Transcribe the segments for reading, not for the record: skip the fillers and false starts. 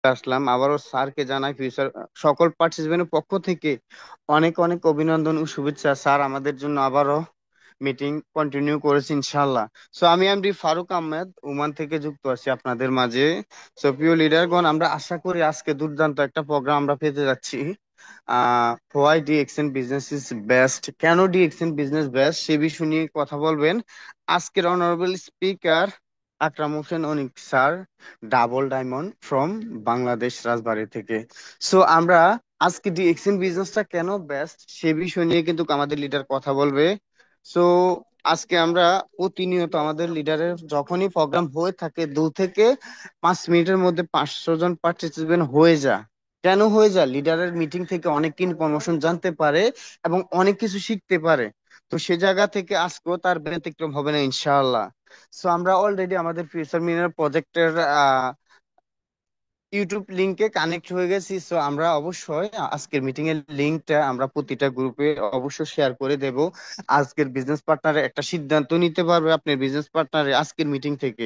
আসলাম আবারও স্যারকে জানাই ফিউচার সকল পার্টিসিপেন্টের পক্ষ থেকে অনেক অনেক অভিনন্দন ও শুভেচ্ছা। স্যার আমাদের জন্য আবারও মিটিং কন্টিনিউ করেছে ইনশাল্লাহ। সো আমি এমডি ফারুক আহমেদ ওমান থেকে যুক্ত আছি আপনাদের মাঝে। সো প্রিয় লিডারগণ, আমরা আশা করি আজকে দুর্দান্ত একটা প্রোগ্রাম আমরা পেতে যাচ্ছি। Why DXN business is best, কেন ডিএক্সএন বিজনেস বেস্ট সে বিষয় নিয়ে কথা বলবেন আজকের honourable speaker Akram Hossain Anik sir, double diamond from Bangladesh Rajbari থেকে। সো আমরা আজকে ডিএক্সএন বিজনেসটা কেন বেস্ট সে বিষয় নিয়ে কিন্তু আমাদের লিডার কথা বলবে। সো আজকে আমরা প্রতিনিয়ত আমাদের লিডারের যখনই প্রোগ্রাম হয়ে থাকে 2 থেকে 5 মিনিটের মধ্যে 500 জন পার্টিসিপেন্ট হয়ে যায়। কেন হয়ে যায়? লিডারের মিটিং থেকে অনেক ইনফরমেশন জানতে পারে এবং অনেক কিছু শিখতে পারে। তো সে জায়গা থেকে আজকেও তার ব্যতিক্রম হবে না ইনশাআল্লাহ। সো আমরা অলরেডি আমাদের ফিউচার মিনার প্রজেক্টের ইউটিউব লিংকে কানেক্ট হয়ে গেছি। সো আমরা অবশ্যই আজকের মিটিং এর লিংকটা আমরা প্রতিটা গ্রুপে অবশ্যই শেয়ার করে দেব। আজকের বিজনেস পার্টনারে একটা সিদ্ধান্ত নিতে পারবে আপনার বিজনেস পার্টনারে আজকের মিটিং থেকে।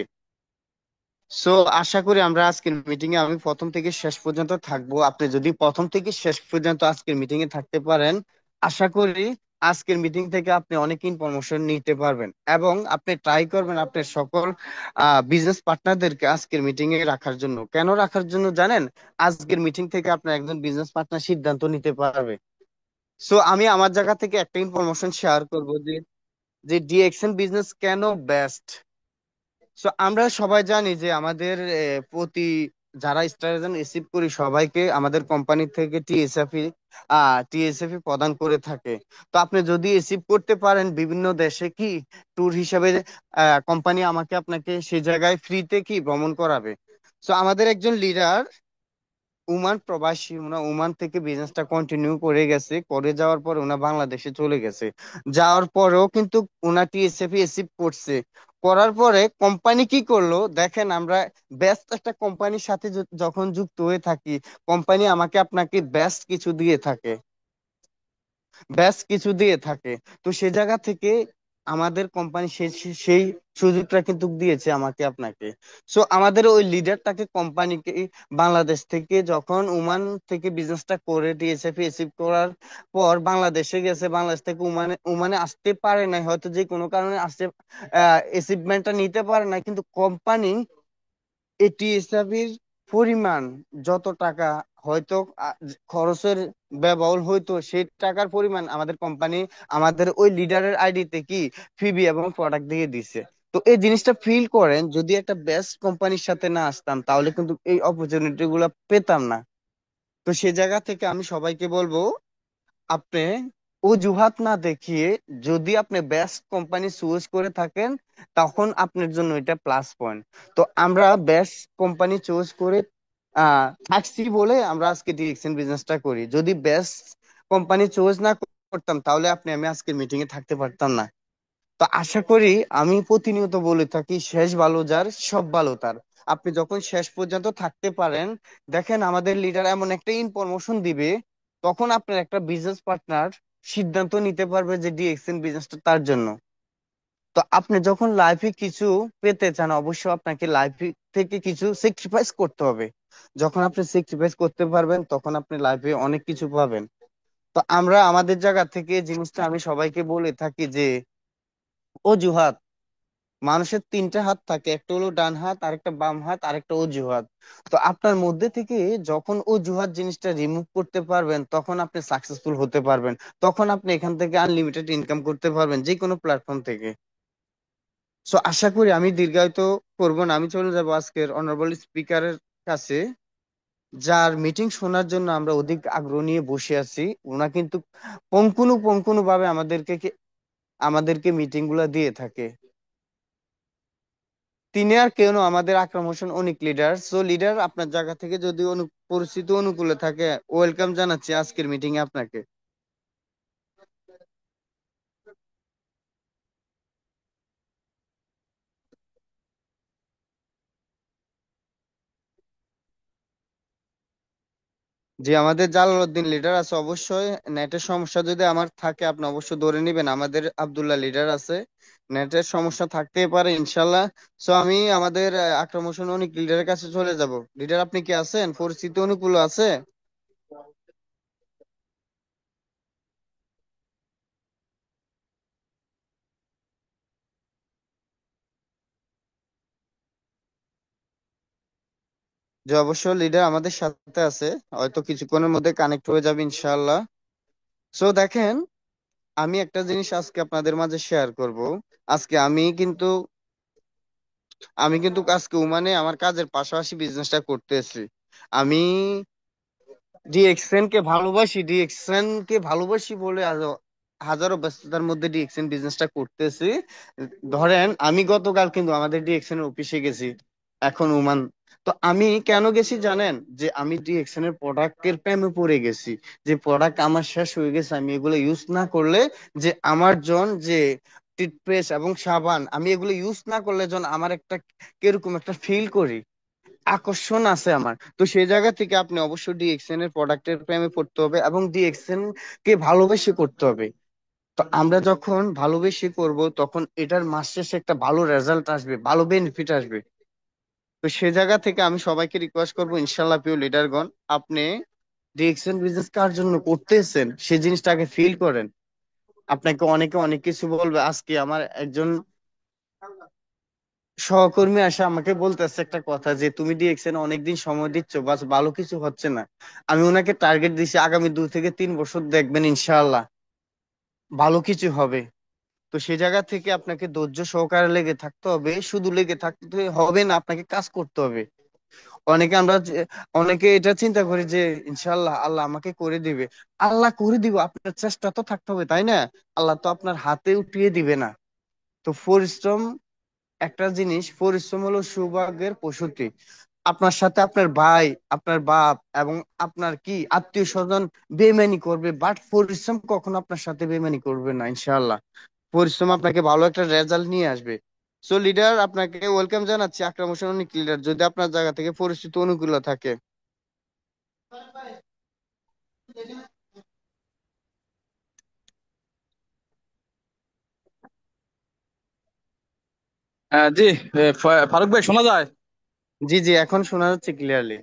সো আশা করি আমরা আজকের মিটিং এ আমি প্রথম থেকে শেষ পর্যন্ত থাকবো। আপনি যদি প্রথম থেকে শেষ পর্যন্ত আজকের মিটিং এ থাকতে পারেন, আশা করি আজকের মিটিং থেকে আপনি অনেক ইনফরমেশন নিতে পারবেন এবং আপনি ট্রাই করবেন আপনার সকল বিজনেস পার্টনারদেরকে আজকের মিটিং এ রাখার জন্য। কেন রাখার জন্য জানেন? আজকের মিটিং থেকে আপনার একজন বিজনেস পার্টনার সিদ্ধান্ত নিতে পারবে। সো আমি আমার জায়গা থেকে একটা ইনফরমেশন শেয়ার করব যে যে ডিএক্সএন বিজনেস কেন বেস্ট। সো আমরা সবাই জানি যে আমাদের প্রতি যারা স্টার রিসিভ করি সবাইকে আমাদের কোম্পানি থেকে টিএসএফি প্রদান করে থাকে। তো আপনি যদি রিসিভ করতে পারেন বিভিন্ন দেশে কি ট্যুর হিসাবে কোম্পানি আমাকে আপনাকে সেই জায়গায় ফ্রিতে কি ভ্রমণ করাবে। সো আমাদের একজন লিডার ওমান প্রবাসী, ওনা ওমান থেকে বিজনেসটা কন্টিনিউ করে গেছে, করে যাওয়ার পর ওনা বাংলাদেশে চলে গেছে। যাওয়ার পরেও কিন্তু ওনা টিএসএফ রিসিভ করছে। করার পরে কোম্পানি কি করলো দেখেন, আমরা বেস্ট একটা কোম্পানির সাথে যখন যুক্ত হয়ে থাকি, কোম্পানি আমাকে আপনাকে বেস্ট কিছু দিয়ে থাকে, ব্যাস কিছু দিয়ে থাকে। তো সে জায়গা থেকে আমাদের কোম্পানি সেই সুযোগটা কিন্তু দিয়েছে আমাকে আপনাকে। সো আমাদের ওই লিডারটাকে কোম্পানিকে বাংলাদেশ থেকে যখন ওমান থেকে বিজনেসটা করে টিএসএফ রিসিভ করার পর বাংলাদেশে গেছে, বাংলাদেশ থেকে ওমানে ওমানে আসতে পারে না, হয়তো যে কোনো কারণে আসতে অ্যাচিভমেন্টটা নিতে পারে না, কিন্তু কোম্পানি এটি এসবের পরিমাণ যত টাকা হয়তো খরচের ব্যয়বহুল হইতো সেই টাকার পরিমাণ আমাদের কোম্পানি আমাদের ওই লিডারের আইডিতে কি ফিবি এবং প্রোডাক্ট দিয়ে দিছে। তো এই জিনিসটা ফিল করেন, যদি একটা বেস্ট কোম্পানির সাথে না আসতাম তাহলে কিন্তু এই অপরচুনিটি গুলো পেতাম না। তো সে জায়গা থেকে আমি সবাইকে বলবো, আপনি অজুহাত না দেখিয়ে যদি আপনি বেস্ট কোম্পানি চুজ করে থাকেন তখন আপনার জন্য এটা প্লাস পয়েন্ট। তো আমরা বেস্ট কোম্পানি চুজ করে থাকছি বলে আমরা আজকে ডিরেকশন বিজনেসটা করি। যদি বেস্ট কোম্পানি চুজ না করতাম তাহলে আমি আজকের মিটিং এ থাকতে পারতাম না। তো আশা করি আমি প্রতিনিয়ত বলে থাকি শেষ ভালো যার সব ভালো তার। আপনি যখন শেষ পর্যন্ত থাকতে পারেন, দেখেন আমাদের লিডার এমন একটা ইনফরমেশন দিবে, তখন আপনার একটা বিজনেস পার্টনার সিদ্ধান্ত নিতে পারবে যে ডিএক্সএন বিজনেসটা তার জন্য। তো আপনি যখন লাইফে কিছু পেতে চান অবশ্যই আপনাকে লাইফ থেকে কিছু স্যাক্রিফাইস করতে হবে। যখন আপনি স্যাক্রিফাইস করতে পারবেন তখন আপনি লাইফে অনেক কিছু পাবেন। তো আমরা আমাদের জায়গা থেকে জিনিসটা আমি সবাইকে বলে থাকি যে অজুহাত, মানুষের 3টে হাত থাকে, একটা হলো ডান হাত, আরেকটা বাম হাত, আরেকটা অজুহাত। তো আপনার মধ্যে থেকে যখন অজুহাত জিনিসটা রিমুভ করতে পারবেন তখন আপনি সাকসেসফুল হতে পারবেন। তখন আপনি এখান থেকে আনলিমিটেড ইনকাম করতে পারবেন যে কোনো প্ল্যাটফর্ম থেকে। সো আশা করি আমি দীর্ঘায়িত করব না, আমি চলে যাব আজকের অনারেবল স্পিকারের কাছে, যার মিটিং শোনার জন্য আমরা অধিক আগ্রহ নিয়ে বসে আছি। ওনা কিন্তু পঙ্কুনু ভাবে আমাদেরকে মিটিং গুলা দিয়ে থাকে। তিনি আর কেউ নয়, আমাদের আকরাম হোসেন অনিক লিডার। সো লিডার, আপনার জায়গা থেকে যদি পরিস্থিতি অনুকূলে থাকে ওয়েলকাম জানাচ্ছি আজকের মিটিং এ আপনাকে। জি, আমাদের জালালউদ্দিন লিডার আছে অবশ্যই। নেটের সমস্যা যদি আমার থাকে আপনি অবশ্যই ধরে নেবেন, আমাদের আব্দুল্লাহ লিডার আছে। নেটের সমস্যা থাকতেই পারে ইনশাল্লাহ। সো আমি আমাদের আকরাম হোসেন অনিক লিডারের কাছে চলে যাব। লিডার, আপনি কি আছেন? পরিস্থিতি অনুকূল আছে? যে অবশ্যই লিডার আমাদের সাথে আছে, হয়তো কিছুক্ষণের মধ্যে কানেক্ট হয়ে যাবে ইনশাল্লাহ। সো দেখেন, আমি একটা জিনিস আজকে আপনাদের মাঝে শেয়ার করব। আজকে আমি কিন্তু আজকে ওমানে আমার কাজের পাশাপাশি বিজনেসটা করতেছি। আমি ডিএক্সএন কে ভালোবাসি বলে হাজারো ব্যস্ততার মধ্যে ডিএক্সএন বিজনেসটা করতেছি। ধরেন আমি গতকাল কিন্তু আমাদের ডিএক্সএন এর অফিসে গেছি, এখন ওমান। তো আমি কেন গেছি জানেন? যে আমি ডিএক্সএন এর প্রোডাক্টের প্রেমে পড়ে গেছি। যে প্রোডাক্ট আমার শেষ হয়ে গেছে, আমি এগুলো ইউজ না করলে, যে আমার যে টুথপেস্ট এবং সাবান, আমি এগুলো ইউজ না করলে আমার একটা কিরকম একটা ফিল করি, আকর্ষণ আছে আমার। তো সেই জায়গা থেকে আপনি অবশ্যই ডিএক্সএন এর প্রোডাক্টের প্রেমে পড়তে হবে এবং ডিএক্সএন কে ভালোবেসে করতে হবে। তো আমরা যখন ভালোবেসে করব তখন এটার মাস শেষে একটা ভালো রেজাল্ট আসবে, ভালো বেনিফিট আসবে। তো সে জায়গা থেকে আমি সবাইকে রিকোয়েস্ট করবো, ইনশাল্লাহ প্রিয় লিডারগণ, আপনি ডিএক্সএন বিজনেস কার জন্য করতেছেন সেই জিনিসটাকে ফিল করেন। আপনাকে অনেকে অনেক কিছু বলবে। আজকে আমার একজন সহকর্মী আসে আমাকে বলতেছে একটা কথা, যে তুমি ডিএক্সএন অনেকদিন সময় দিচ্ছ, বাস ভালো কিছু হচ্ছে না। আমি ওনাকে টার্গেট দিছি, আগামী 2 থেকে 3 বছর দেখবেন ইনশাআল্লাহ ভালো কিছু হবে। তো সেই জায়গা থেকে আপনাকে ধৈর্য সহকারে লেগে থাকতে হবে। শুধু লেগে থাকতে হবে না, আপনাকে কাজ করতে হবে। অনেকে আমরা অনেকে এটা চিন্তা করি যে ইনশাআল্লাহ আল্লাহ আমাকে করে দিবে। আল্লাহ করে দিব, আপনার চেষ্টা তো থাকতে হবে, তাই না? আল্লাহ তো আপনার হাতে উঠিয়ে দিবে না। তো পরিশ্রম, একটা জিনিস, পরিশ্রম হলো সৌভাগ্যের প্রসূতি। আপনার সাথে আপনার ভাই, আপনার বাপ এবং আপনার কি আত্মীয় স্বজন বেইমানি করবে, বাট পরিশ্রম কখনো আপনার সাথে বেইমানি করবে না ইনশাআল্লাহ। পরিশ্রম আপনাকে ভালো একটা রেজাল্ট নিয়ে আসবে। সো লিডার, আপনাকে ওয়েলকাম জানাচ্ছি আকরাম হোসেন অনিক লিডার, যদি আপনার জায়গা থেকে পরিস্থিতি অনুকূল থাকে। জি। ফারুক ভাই, শোনা যায়? জি জি, এখন শোনা যাচ্ছে ক্লিয়ারলি।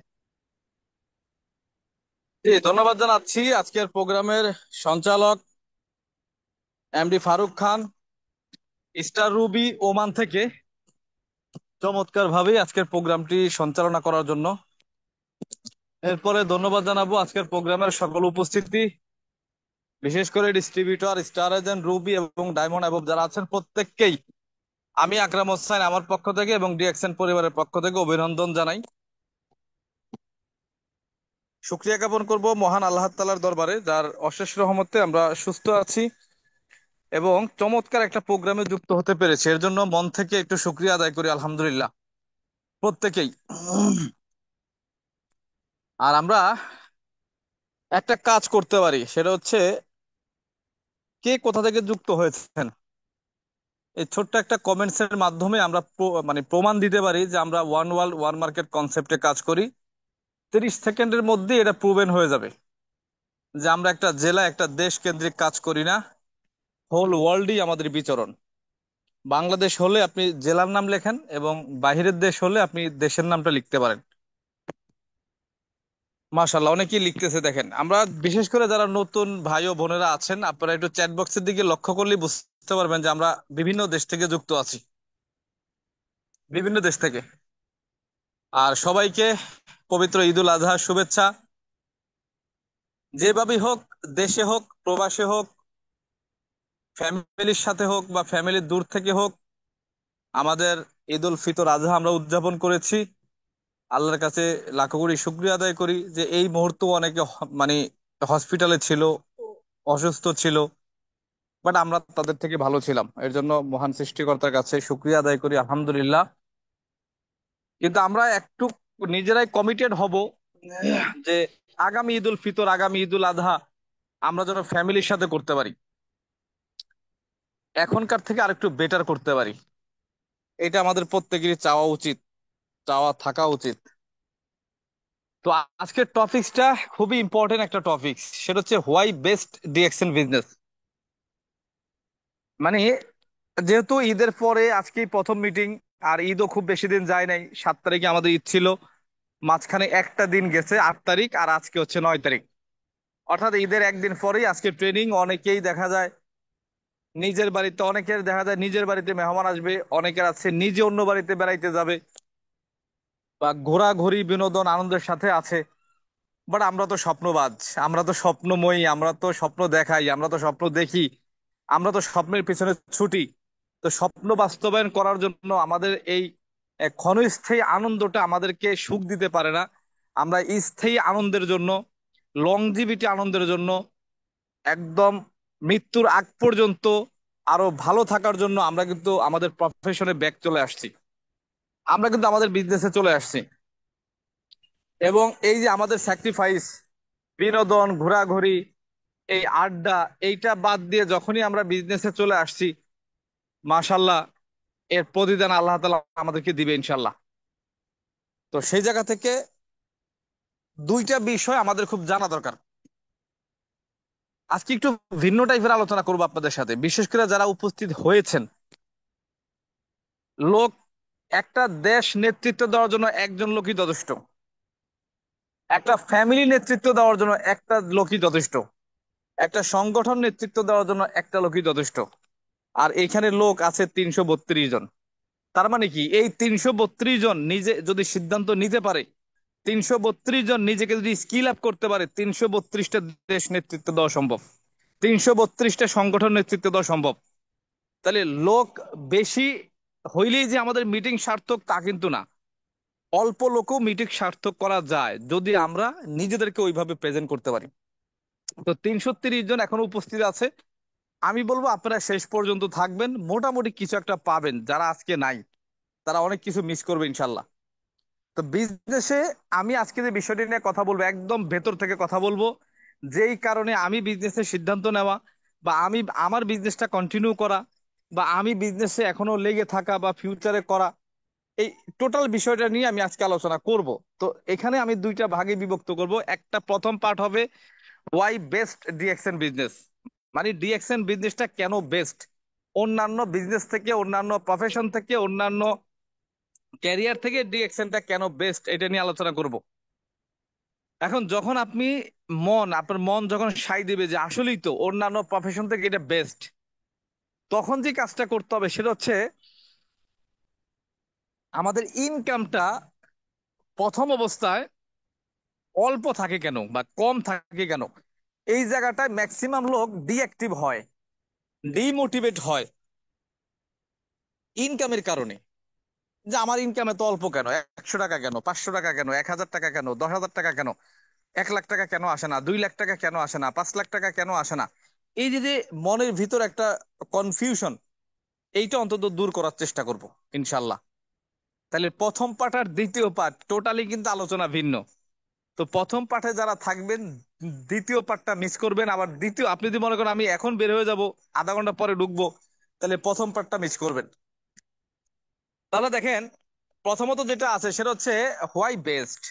জি, ধন্যবাদ জানাচ্ছি আজকের প্রোগ্রামের সঞ্চালক MD Faruk Khan, star Ruby Oman থেকে চমৎকার ভাবে আজকের প্রোগ্রামটি সঞ্চালনা করার জন্য। এরপরে ধন্যবাদ জানাবো আজকের প্রোগ্রামের সকল উপস্থিতি, বিশেষ করে ডিস্ট্রিবিউটর স্টার এজেন্ট রুবি এবং ডায়মন্ড এবং যারা আছেন প্রত্যেককেই আমি আকরাম হোসাইন আমার পক্ষ থেকে এবং ডিএক্সএন পরিবারের পক্ষ থেকে অভিনন্দন জানাই। শুক্রিয়া জ্ঞাপন করব মহান আল্লাহ তাআলার দরবারে, যার অশেষ রহমতে আমরা সুস্থ আছি এবং চমৎকার একটা প্রোগ্রামে যুক্ত হতে পেরেছি। এর জন্য মন থেকে একটু শুকরিয়া আদায় করি, আলহামদুলিল্লাহ, প্রত্যেকেই। আর আমরা একটা কাজ করতে পারি, সেটা হচ্ছে কে কোথা থেকে যুক্ত হয়েছেন এই ছোট্ট একটা কমেন্টস এর মাধ্যমে আমরা মানে প্রমাণ দিতে পারি যে আমরা ওয়ান ওয়ার্ল্ড ওয়ান মার্কেট কনসেপ্টে কাজ করি। 30 সেকেন্ডের মধ্যে এটা প্রুভেন হয়ে যাবে যে আমরা একটা জেলা একটা দেশ কেন্দ্রিক কাজ করি না, হোল ওয়ার্ল্ডই আমাদের বিচরণ। বাংলাদেশ হলে আপনি জেলার নাম লেখেন এবং বাইরের দেশ হলে আপনি দেশের নামটা লিখতে পারেন। মাশাল্লাহ, অনেকেই লিখতেছে দেখেন। আমরা বিশেষ করে যারা নতুন ভাই ও বোনেরা আছেন, আপনারা একটু চ্যাট বক্সের দিকে লক্ষ্য করলেই বুঝতে পারবেন যে আমরা বিভিন্ন দেশ থেকে যুক্ত আছি, বিভিন্ন দেশ থেকে। আর সবাইকে পবিত্র ঈদ উল আজহার শুভেচ্ছা। যেভাবেই হোক, দেশে হোক প্রবাসে হোক, ফ্যামিলির সাথে হোক বা ফ্যামিলির দূর থেকে হোক, আমাদের ঈদ উল ফিতর আজহা আমরা উদযাপন করেছি। আল্লাহর কাছে লাখো কোটি শুকরিয়া আদায় করি যে এই মুহূর্তে অনেকে মানে হসপিটালে ছিল, অসুস্থ ছিল, বাট আমরা তাদের থেকে ভালো ছিলাম। এর জন্য মহান সৃষ্টিকর্তার কাছে শুকরিয়া আদায় করি, আলহামদুলিল্লাহ। কিন্তু আমরা একটু নিজেরাই কমিটেড হব যে আগামী ঈদ উল ফিতর, আগামী ঈদ উল আধা আমরা যেন ফ্যামিলির সাথে করতে পারি, এখনকার থেকে আরেকটু বেটার করতে পারি। এটা আমাদের প্রত্যেকেরই চাওয়া উচিত, চাওয়া থাকা উচিত। তো আজকের টপিকসটা খুবই ইম্পর্টেন্ট একটা টপিক, সেটা হচ্ছে হোয়াই বেস্ট ডিএক্সএন বিজনেস। মানে যেহেতু ঈদের পরে আজকেই প্রথম মিটিং, আর ঈদও খুব বেশি দিন যায় নাই, 7 তারিখে আমাদের ঈদ ছিল, মাঝখানে একটা দিন গেছে 8 তারিখ, আর আজকে হচ্ছে 9 তারিখ। অর্থাৎ ঈদের একদিন পরেই আজকে ট্রেনিং। অনেকেই দেখা যায় নিজের বাড়িতে, অনেকের দেখা যায় নিজের বাড়িতে মেহমান আসবে, অনেকের আছে নিজে অন্য বাড়িতে বেড়াইতে যাবে, বা ঘোরাঘুরি বিনোদন আনন্দের সাথে আছে। বাট আমরা তো স্বপ্নবাজ, আমরা তো স্বপ্নময়ী, আমরা তো স্বপ্ন দেখাই, আমরা তো স্বপ্ন দেখি, আমরা তো স্বপ্নের পিছনে ছুটি। তো স্বপ্ন বাস্তবায়ন করার জন্য আমাদের এই ক্ষণস্থায়ী আনন্দটা আমাদেরকে সুখ দিতে পারে না। আমরা স্থায়ী আনন্দের জন্য, লংজিভিটি আনন্দের জন্য, একদম মৃত্যুর আগ পর্যন্ত আরো ভালো থাকার জন্য আমরা কিন্তু আমাদের প্রফেশনে ব্যাক চলে আসছি, আমরা কিন্তু আমাদের বিজনেসে চলে আসছি। এবং এই যে আমাদের স্যাক্রিফাইস, বিনোদন, ঘোরাঘুরি, এই আড্ডা, এইটা বাদ দিয়ে যখনই আমরা বিজনেসে চলে আসছি, মাশাল্লাহ, এর প্রতিদান আল্লাহ তাআলা আমাদেরকে দিবে ইনশাল্লাহ। তো সেই জায়গা থেকে দুইটা বিষয় আমাদের খুব জানা দরকার। আজকে একটু ভিন্ন টাইপের আলোচনা করবো আপনাদের সাথে, বিশেষ করে যারা উপস্থিত হয়েছেন। লোক, একটা দেশ নেতৃত্ব দেওয়ার জন্য একজন লোকই যথেষ্ট, একটা ফ্যামিলি নেতৃত্ব দেওয়ার জন্য একটা লোকই যথেষ্ট, একটা সংগঠন নেতৃত্ব দেওয়ার জন্য একটা লোকই যথেষ্ট। আর এখানে লোক আছে 332 জন। তার মানে কি, এই 332 জন নিজে যদি সিদ্ধান্ত নিতে পারে, 332 জন নিজেকে যদি স্কিল আপ করতে পারে, 332টা দেশ নেতৃত্ব দেওয়া সম্ভব, 332টা সংগঠন নেতৃত্ব দেওয়া সম্ভব। তাহলে লোক বেশি হইলেই যে আমাদের মিটিং সার্থক তা কিন্তু না। অল্প লোকও মিটিং সার্থক করা যায় যদি আমরা নিজেদেরকে ওইভাবে প্রেজেন্ট করতে পারি। তো 330 জন এখন উপস্থিত আছে। আমি বলবো আপনারা শেষ পর্যন্ত থাকবেন, মোটামুটি কিছু একটা পাবেন। যারা আজকে নাই তারা অনেক কিছু মিস করবে ইনশাল্লাহ। তো বিজনেসে আমি আজকে যে বিষয়টি নিয়ে কথা বলবো, একদম ভেতর থেকে কথা বলবো, যেই কারণে আমি বিজনেসের সিদ্ধান্ত নেওয়া, বা আমি আমার বিজনেসটা কন্টিনিউ করা, বা আমি বিজনেসে এখনো লেগে থাকা বা ফিউচারে করা, এই টোটাল বিষয়টা নিয়ে আমি আজকে আলোচনা করব। তো এখানে আমি দুইটা ভাগে বিভক্ত করব। একটা প্রথম পার্ট হবে ওয়াই বেস্ট ডিএক্সএন বিজনেস, মানে ডিএক্সএন বিজনেসটা কেন বেস্ট, অন্যান্য বিজনেস থেকে, অন্যান্য প্রফেশন থেকে, অন্যান্য ক্যারিয়ার থেকে ডিএক্সএনটা কেন বেস্ট, এটা নিয়ে আলোচনা করব। এখন যখন আপনি আপনার মন যখন সাই দিবে যে আসলেই তো অন্যান্য প্রফেশন থেকে এটা বেস্ট, তখন যে কাজটা করতে হবে সেটা হচ্ছে আমাদের ইনকামটা প্রথম অবস্থায় অল্প থাকে কেন বা কম থাকে কেন। এই জায়গাটায় ম্যাক্সিমাম লোক ডিঅ্যাক্টিভ হয়, ডিমোটিভেট হয় ইনকামের কারণে। যে আমার ইনকাম এত অল্প কেন, 100 টাকা কেন, 500 টাকা কেন, 1000 টাকা কেন, 10,000 টাকা কেন, 1 লাখ টাকা কেন আসে না, 2 লাখ টাকা কেন আসে না, 5 লাখ টাকা কেন আসে না। এই যে যে মনের ভিতর একটা কনফিউশন, এইটা অন্তত দূর করার চেষ্টা করব ইনশাল্লাহ। তাহলে প্রথম পার্ট আর দ্বিতীয় পার্ট টোটালি কিন্তু আলোচনা ভিন্ন। তো প্রথম পার্টে যারা থাকবেন, দ্বিতীয় পার্টটা মিস করবেন। আবার দ্বিতীয়, আপনি যদি মনে করেন আমি এখন বের হয়ে যাব, আধা ঘন্টা পরে ঢুকবো, তাহলে প্রথম পার্টটা মিস করবেন। তাহলে দেখেন, প্রথমত যেটা আছে সেটা হচ্ছে হোয়াই বেস্ট,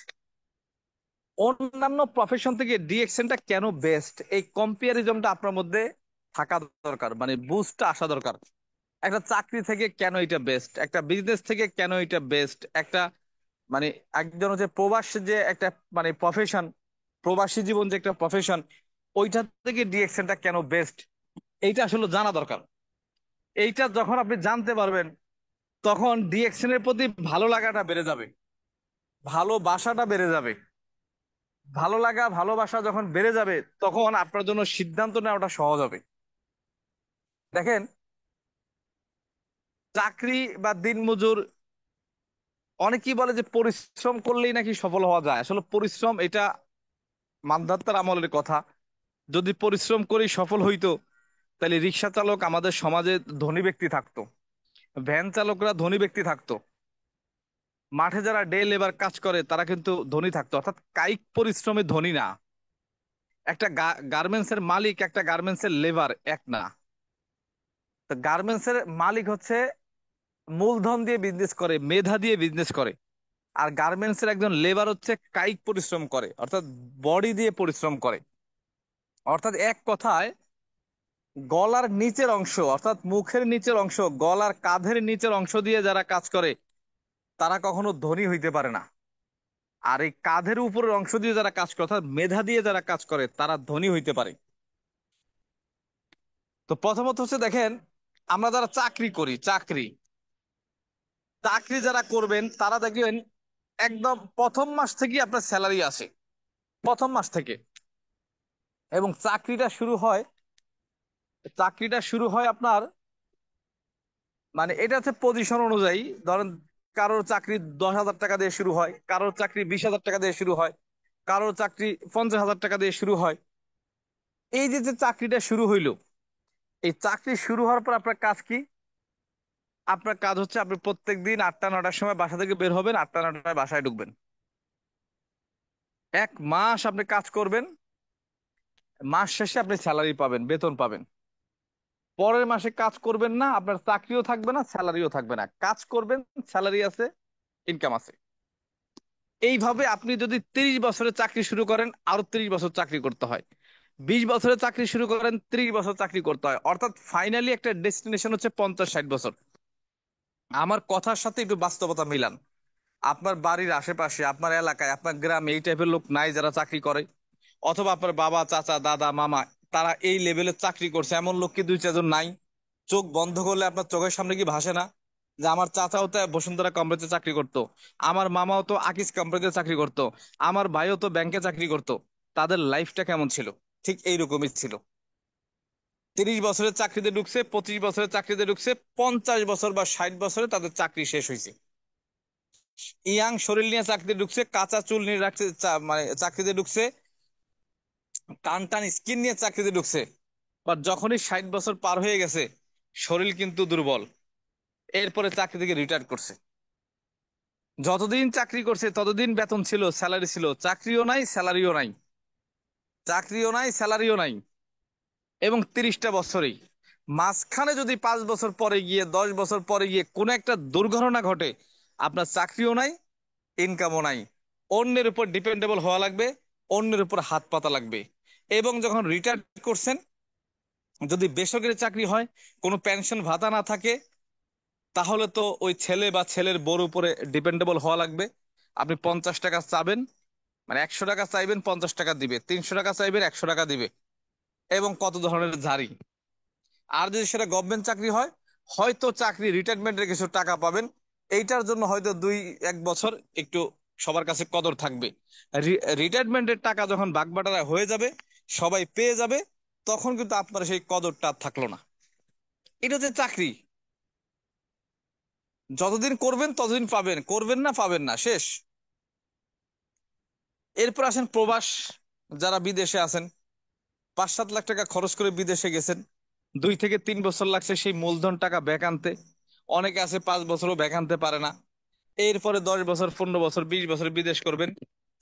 অন্যান্য প্রফেশন থেকে ডিএক্সএনটা কেন বেস্ট। এই কম্পারিজনটা আপনার মধ্যে থাকা দরকার, মানে বুস্টটা আসা দরকার। একটা চাকরি থেকে কেন এটা বেস্ট, একটা বিজনেস থেকে কেন এটা বেস্ট, একটা মানে একজন হচ্ছে প্রবাস যে একটা মানে প্রফেশন, প্রবাসী জীবন যে একটা প্রফেশন, ওইটা থেকে ডিএক্সএনটা কেন বেস্ট, এইটা আসলে জানা দরকার। এইটা যখন আপনি জানতে পারবেন, তখন ডিএক্সএন এর প্রতি ভালো লাগাটা বেড়ে যাবে, ভালোবাসাটা বেড়ে যাবে। ভালো লাগা ভালোবাসা যখন বেড়ে যাবে, তখন আপনার জন্য সিদ্ধান্ত নেওয়াটা সহজ হবে। দেখেন, চাকরি বা দিনমজুর, অনেকেই বলে যে পরিশ্রম করলেই নাকি সফল হওয়া যায়। আসলে পরিশ্রম এটা মানধাত্তার আমলের কথা। যদি পরিশ্রম করেই সফল হইতো, তাহলে রিক্সা চালক আমাদের সমাজে ধনী ব্যক্তি থাকতো, ভ্যান চালকরা ধনী ব্যক্তি থাকতো, মাঠে যারা ডে লেবার কাজ করে তারা কিন্তু ধনী থাকতো। অর্থাৎ কায়িক পরিশ্রমে ধনী না। একটা গার্মেন্টস এর মালিক, একটা গার্মেন্টস এর লেবার এক না। তো গার্মেন্টস এর মালিক হচ্ছে মূলধন দিয়ে বিজনেস করে, মেধা দিয়ে বিজনেস করে। আর গার্মেন্টস এর একজন লেবার হচ্ছে কায়িক পরিশ্রম করে, অর্থাৎ বডি দিয়ে পরিশ্রম করে। অর্থাৎ এক কথায় গলার নিচের অংশ, অর্থাৎ মুখের নিচের অংশ, গলার কাঁধের নিচের অংশ দিয়ে যারা কাজ করে তারা কখনো ধনী হইতে পারে না। আর এই কাঁধের উপরের অংশ দিয়ে যারা কাজ করে, অর্থাৎ মেধা দিয়ে যারা কাজ করে, তারা ধনী হইতে পারে। তো প্রথমত হচ্ছে দেখেন, আমরা যারা চাকরি করি, চাকরি চাকরি যারা করবেন তারা দেখবেন একদম প্রথম মাস থেকেই আপনার স্যালারি আসে, প্রথম মাস থেকে। এবং চাকরিটা শুরু হয় আপনার, মানে এটা হচ্ছে পজিশন অনুযায়ী। ধরেন কারোর চাকরি 10,000 টাকা দিয়ে শুরু হয়, কারোর চাকরি 20,000 টাকা দিয়ে শুরু হয়, কারোর চাকরি 50,000 টাকা দিয়ে শুরু হয়। এই যে যে চাকরিটা শুরু হইলো, এই চাকরি শুরু হওয়ার পর আপনার কাজ কি? আপনার কাজ হচ্ছে আপনি প্রত্যেকদিন 8টা 9টার সময় বাসা থেকে বের হবেন, 8টা 9টায় বাসায় ঢুকবেন। 1 মাস আপনি কাজ করবেন, মাস শেষে আপনি স্যালারি পাবেন, বেতন পাবেন। পরের মাসে কাজ করবেন না, আপনার চাকরিও থাকবে না, স্যালারিও থাকবে না। কাজ করবেন, স্যালারি আছে, ইনকাম আছে। এইভাবে আপনি যদি 30 বছরের চাকরি শুরু করেন, আরো 30 বছর চাকরি করতে হয়। 20 বছরের চাকরি শুরু করেন, 30 বছর চাকরি করতে হয়। অর্থাৎ ফাইনালি একটা ডেস্টিনেশন হচ্ছে 50 60 বছর। আমার কথার সাথে একটু বাস্তবতা মিলান। আপনার বাড়ির আশেপাশে, আপনার এলাকায়, আপনার গ্রামে এই টাইপের লোক নাই যারা চাকরি করে? অথবা আপনার বাবা, চাচা, দাদা, মামা তারা এই লেভেলের চাকরি করছে, এমন লোক কি 2 4 জন নাই? চোখ বন্ধ করলে আপনার চোখের সামনে কি ভাসে না যে আমার চাচাও তো বসুন্ধরা কোম্পানিতে চাকরি করতো, আমার মামাও তো আকিস কোম্পানিতে চাকরি করতো, আমার ভাইও তো ব্যাংকে চাকরি করতো? তাদের লাইফটা কেমন ছিল? ঠিক এইরকমই ছিল। 30 বছরের চাকরিতে ঢুকছে, 25 বছরের চাকরিতে ঢুকছে, 50 বছর বা 60 বছরে তাদের চাকরি শেষ হয়েছে। ইয়াং শরীর নিয়ে চাকরিতে ঢুকছে, কাঁচা চুল নিয়ে রাখছে, মানে চাকরিতে ঢুকছে, টান টান স্কিন নিয়ে চাকরিতে ঢুকছে। বাট যখনই 60 বছর পার হয়ে গেছে, শরীর কিন্তু দুর্বল। এরপরে চাকরি থেকে রিটায়ার করছে। যতদিন চাকরি করছে ততদিন বেতন ছিল, স্যালারি ছিল। চাকরিও নাই, স্যালারিও নাই, চাকরিও নাই, স্যালারিও নাই। এবং 30টা বছরেই, মাঝখানে যদি 5 বছর পরে গিয়ে, 10 বছর পরে গিয়ে কোনো একটা দুর্ঘটনা ঘটে, আপনার চাকরিও নাই, ইনকামও নাই, অন্যের উপর ডিপেন্ডেবল হওয়া লাগবে, অন্যের উপর হাত পাতা লাগবে। এবং যখন রিটায়ার করছেন, যদি বেসরকারি চাকরি হয়, কোনো পেনশন ভাতা না থাকে, তাহলে তো ওই ছেলে বা ছেলের বউর উপরে ডিপেন্ডেবল হওয়া লাগবে। আপনি 50 টাকা চাবেন, মানে 100 টাকা চাইবেন, 50 টাকা দিবে, 300 টাকা চাইবেন, 100 টাকা দিবে। এবং কত ধরনের ঝাড়ি। আর যদি সেটা গভর্নমেন্ট চাকরি হয়, হয়তো চাকরি রিটায়ারমেন্টের কিছু টাকা পাবেন, এইটার জন্য হয়তো 1 বছর একটু সবার কাছে কদর থাকবে। রিটায়ারমেন্টের টাকা যখন ভাগবাটোয়ারা হয়ে যাবে, সবাই পেয়ে যাবে, তখন কিন্তু আপনার সেই কদরটা আর থাকলো না। এটা হচ্ছে চাকরি। যতদিন করবেন ততদিন পাবেন, করবেন না পাবেন না, শেষ। এরপর আসেন প্রবাস। যারা বিদেশে আছেন, 5 7 লাখ টাকা খরচ করে বিদেশে গেছেন, 2 থেকে 3 বছর লাগছে সেই মূলধন টাকা ব্যাক আনতে। অনেকে আছে 5 বছরও ব্যাক আনতে পারে না। এরপরে 10 বছর, 15 বছর, 20 বছর বিদেশ করবেন,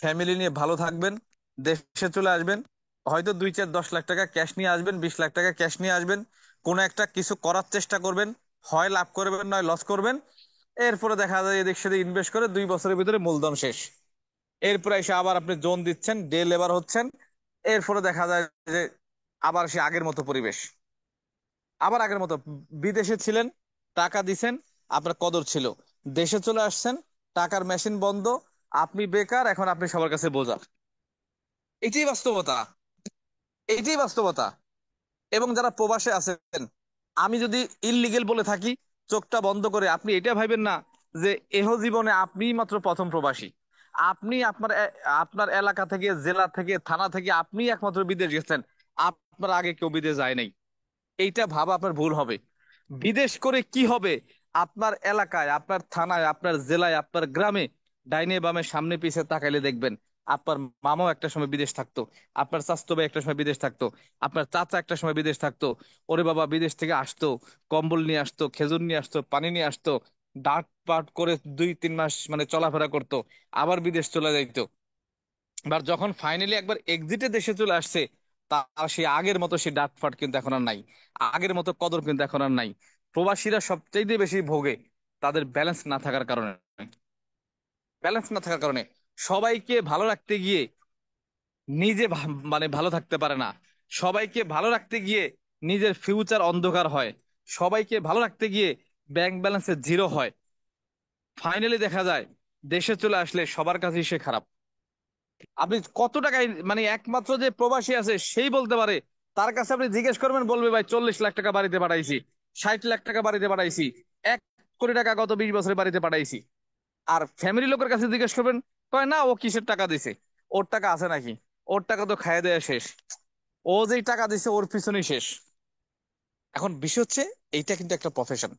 ফ্যামিলি নিয়ে ভালো থাকবেন, দেশে চলে আসবেন। হয়তো 2 4 10 লাখ টাকা ক্যাশ নিয়ে আসবেন, 20 লাখ টাকা ক্যাশ নিয়ে আসবেন। কোনো একটা কিছু করার চেষ্টা করবেন, হয় লাভ করবেন নয় লস করবেন। এরপরে দেখা যায় এদিক সেদিক ইনভেস্ট করে 2 বছরের ভিতরে মূলধন শেষ। এরপরে এসে আবার আপনি জোন দিচ্ছেন, ডে লেবার হচ্ছেন। এরপরে দেখা যায় যে আবার সে আগের মতো পরিবেশ, আবার আগের মতো। বিদেশে ছিলেন, টাকা দিছেন, আপনার কদর ছিল। দেশে চলে আসছেন, টাকার মেশিন বন্ধ, আপনি বেকার, এখন আপনি সবার কাছে বোঝা। এটাই বাস্তবতা, এটাই বাস্তবতা। এবং যারা প্রবাসে আছেন, আমি যদি ইললিগেল বলে থাকি, চোখটা বন্ধ করে আপনি এটা ভাইবেন না যে এহ জীবনে আপনিই মাত্র প্রথম প্রবাসী। আপনি আপনার এলাকা থেকে, জেলা থেকে, থানা থেকে আপনি একমাত্র বিদেশ গেছেন, আপনার আগে কেউ বিদেশ যায় নাই। এইটা ভাবা আপনার ভুল হবে। বিদেশ করে কি হবে? আপনার এলাকায়, আপনার থানায়, আপনার জেলায়, আপনার গ্রামে ডাইনে বামে সামনে পিছে তাকাইলে দেখবেন আপনার মামাও একটা সময় বিদেশ থাকতো, আপনার চাচাতো ভাই একটা সময় বিদেশ থাকতো, আপনার চাচা একটা সময় বিদেশ থাকতো। ওরে বাবা, বিদেশ থেকে আসতো, কম্বল নিয়ে আসতো, খেজুর নিয়ে আসতো, পানি নিয়ে আসতো, ডাক পাট করে 2 3 মাস মানে চলাফেরা করতো, আবার বিদেশ চলে যাইতো। এবার যখন ফাইনালি একবার এক্সিটে দেশে চলে আসছে, তার সেই আগের মতো সেই ডাকফাট কিন্তু এখন আর নাই, আগের মতো কদর কিন্তু এখন আর নাই। প্রবাসীরা সবচেয়ে বেশি ভোগে তাদের ব্যালেন্স না থাকার কারণে। ব্যালেন্স না থাকার কারণে সবাইকে ভালো রাখতে গিয়ে নিজে মানে ভালো থাকতে পারে না, সবাইকে ভালো রাখতে গিয়ে নিজের ফিউচার অন্ধকার হয়, সবাইকে ভালো রাখতে গিয়ে ব্যাংক ব্যালেন্সে জিরো হয়। ফাইনালি দেখা যায় দেশে চলে আসলে সবার কাছেই সে খারাপ। আপনি কত টাকায়, মানে একমাত্র যে প্রবাসী আছে সেই বলতে পারে। তার কাছে আপনি জিজ্ঞেস করবেন, বলবে ভাই 40 লাখ টাকা বাড়িতে পাঠাইছি, 60 লাখ টাকা বাড়িতে পাঠাইছি, 1 কোটি টাকা গত 20 বছরে বাড়িতে পাঠাইছি। আর ফ্যামিলি লোকের কাছে জিজ্ঞেস করবেন, কয় না ও কিসের টাকা দিছে, ওর টাকা আছে নাকি, ওর টাকা তো খাইয়ে দেয়া শেষ, ও যেই টাকা দিছে ওর পিছনেই শেষ। এখন বিষয় হচ্ছে এইটা কিন্তু একটা প্রফেশন।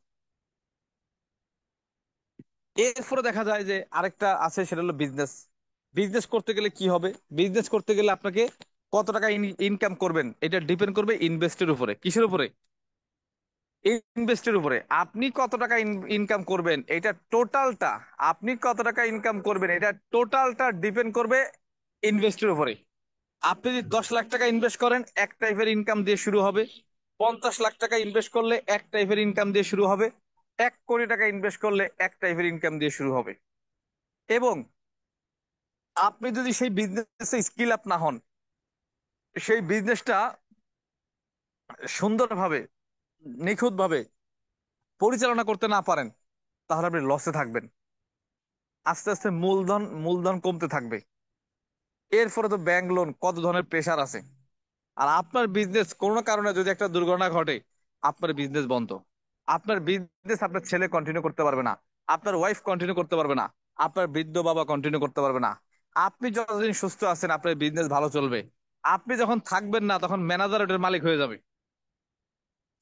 এরপরে দেখা যায় যে আরেকটা আছে, সেটা হলো বিজনেস। বিজনেস করতে গেলে কি হবে? বিজনেস করতে গেলে আপনাকে কত টাকা ইনকাম করবেন এটা ডিপেন্ড করবে ইনভেস্টের উপরে। কিসের উপরে? ইনভেস্টের উপরে। আপনি কত টাকা ইনকাম করবেন এটা টোটালটা, আপনি কত টাকা ইনকাম করবেন এটা টোটালটা ডিপেন্ড করবে ইনভেস্টের উপরে। আপনি যদি 10 লাখ টাকা ইনভেস্ট করেন এক টাইপের ইনকাম দিয়ে শুরু হবে, 50 লাখ টাকা ইনভেস্ট করলে এক টাইপের ইনকাম দিয়ে শুরু হবে, 1 কোটি টাকা ইনভেস্ট করলে এক টাইপের ইনকাম দিয়ে শুরু হবে। এবং আপনি যদি সেই বিজনেসে স্কিল আপ না হন, সেই বিজনেসটা সুন্দরভাবে নিখুঁতভাবে পরিচালনা করতে না পারেন, তাহলে আপনি লসে থাকবেন। আস্তে আস্তে মূলধন মূলধন কমতে থাকবে। এরপরে তো ব্যাংক লোন, কত ধরনের প্রেশার আছে। আর আপনার বিজনেস কোনো কারণে যদি একটা দুর্ঘটনা ঘটে, আপনার বিজনেস বন্ধ। আপনার বিজনেস আপনার ছেলে কন্টিনিউ করতে পারবে না, আপনার ওয়াইফ কন্টিনিউ করতে পারবে না, আপনার বৃদ্ধ বাবা কন্টিনিউ করতে পারবে না। আপনি যতদিন সুস্থ আছেন আপনার বিজনেস ভালো চলবে। আপনি যখন থাকবেন না তখন ম্যানেজার ওটার মালিক হয়ে যাবে।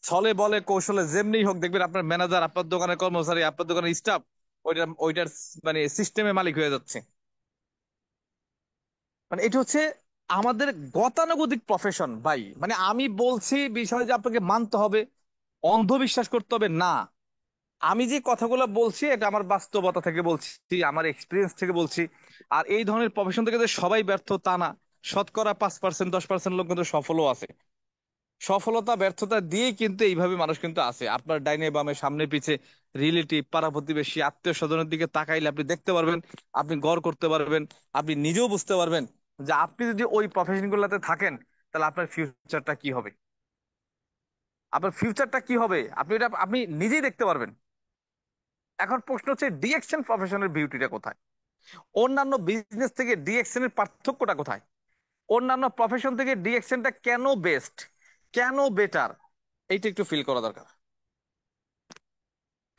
ছলে বলে কৌশলে যেমনি হোক দেখবেন আপনার ম্যানেজার, আপনার দোকানের কর্মচারী, আপনার দোকানের স্টাফ ওইটার মানে সিস্টেমে মালিক হয়ে যাচ্ছে। মানে এটা হচ্ছে আমাদের গতানুগতিক প্রফেশন ভাই। মানে আমি বলছি বিষয় যে আপনাকে মানতে হবে, অন্ধবিশ্বাস করতে হবে না। আমি যে কথাগুলো বলছি এটা আমার বাস্তবতা থেকে বলছি, আমার এক্সপিরিয়েন্স থেকে বলছি। আর এই ধরনের প্রফেশন থেকে যে সবাই ব্যর্থ তা না। শতকরা 5% 10% লোক কিন্তু সফলও আছে। সফলতা ব্যর্থতা দিয়েই কিন্তু এইভাবে মানুষ কিন্তু আছে। আপনার ডাইনে বামে সামনে পিছে রিলেটিভ, পাড়া প্রতিবেশী, আত্মীয় স্বজনের দিকে তাকাইলে আপনি দেখতে পারবেন, আপনি গড় করতে পারবেন, আপনি নিজেও বুঝতে পারবেন যে আপনি যদি ওই প্রফেশন গুলোতে থাকেন তাহলে আপনার ফিউচারটা কি হবে। আপনার ফিউচারটা কি হবে আপনি এটা আপনি নিজেই দেখতে পারবেন। এখন প্রশ্ন হচ্ছে ডিএকশন প্রফেশনের বিউটিটা কোথায়? অন্যান্য বিজনেস থেকে ডিএকশন এর পার্থক্যটা কোথায়? অন্যান্য প্রফেশন থেকে ডিএকশনটা কেন বেস্ট, কেন বেটার, এইটা একটু ফিল করা দরকার।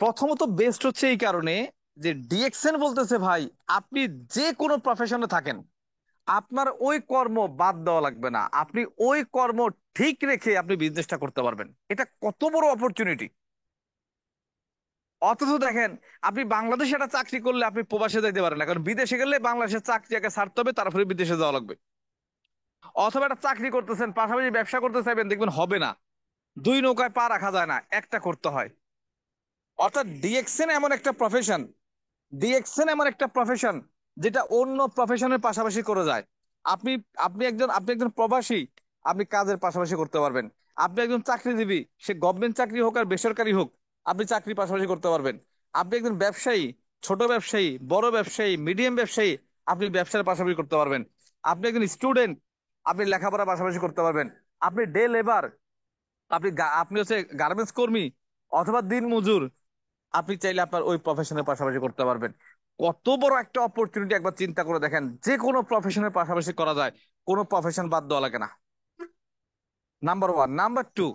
প্রথমত বেস্ট হচ্ছে এই কারণে যে ডিএক্সএন বলতেছে ভাই, আপনি যে কোনো প্রফেশনে থাকেন, আপনার ওই কর্ম বাদ দেওয়া লাগবে না, আপনি ওই কর্ম ঠিক রেখে আপনি বিজনেসটা করতে পারবেন। এটা কত বড় অপরচুনিটি! অথচ দেখেন, আপনি বাংলাদেশে একটা চাকরি করলে আপনি প্রবাসে যাইতে পারেন না, কারণ বিদেশে গেলে বাংলাদেশের চাকরি আগে ছাড়তে হবে, তারপরে বিদেশে যাওয়া লাগবে। অথবা একটা চাকরি করতেছেন পাশাপাশি ব্যবসা করতে চাইবেন, দেখবেন হবে না। দুই নৌকায় পা রাখা যায় না, একটা করতে হয়। অর্থাৎ ডিএক্সএন এমন একটা প্রফেশন, ডিএক্সএন এমন একটা প্রফেশন যেটা অন্য প্রফেশনের পাশাপাশি করে যায়। আপনি আপনি একজন প্রবাসী, আপনি কাজের পাশাপাশি করতে পারবেন। আপনি একজন চাকরিজীবী, সে গভর্নমেন্ট চাকরি হোক আর বেসরকারি হোক, আপনি চাকরি পাশাপাশি করতে পারবেন। আপনি একজন ব্যবসায়ী, ছোট ব্যবসায়ী, বড় ব্যবসায়ী, মিডিয়াম ব্যবসায়ী, আপনি ব্যবসার পাশাপাশি করতে পারবেন। আপনি একজন স্টুডেন্ট, আপনি লেখাপড়ার পাশাপাশি করতে পারবেন। আপনি ডে লেবার, আপনি হচ্ছে গার্মেন্টস কর্মী অথবা দিন মজুর, আপনি চাইলে আপনার ওই প্রফেশনের পাশাপাশি করতে পারবেন। কত বড় একটা অপরচুনিটি একবার চিন্তা করে দেখেন, যে কোনো প্রফেশনের পাশাপাশি করা যায়, কোনো প্রফেশন বাদ দেওয়া লাগে না। Number one. নাম্বার টু,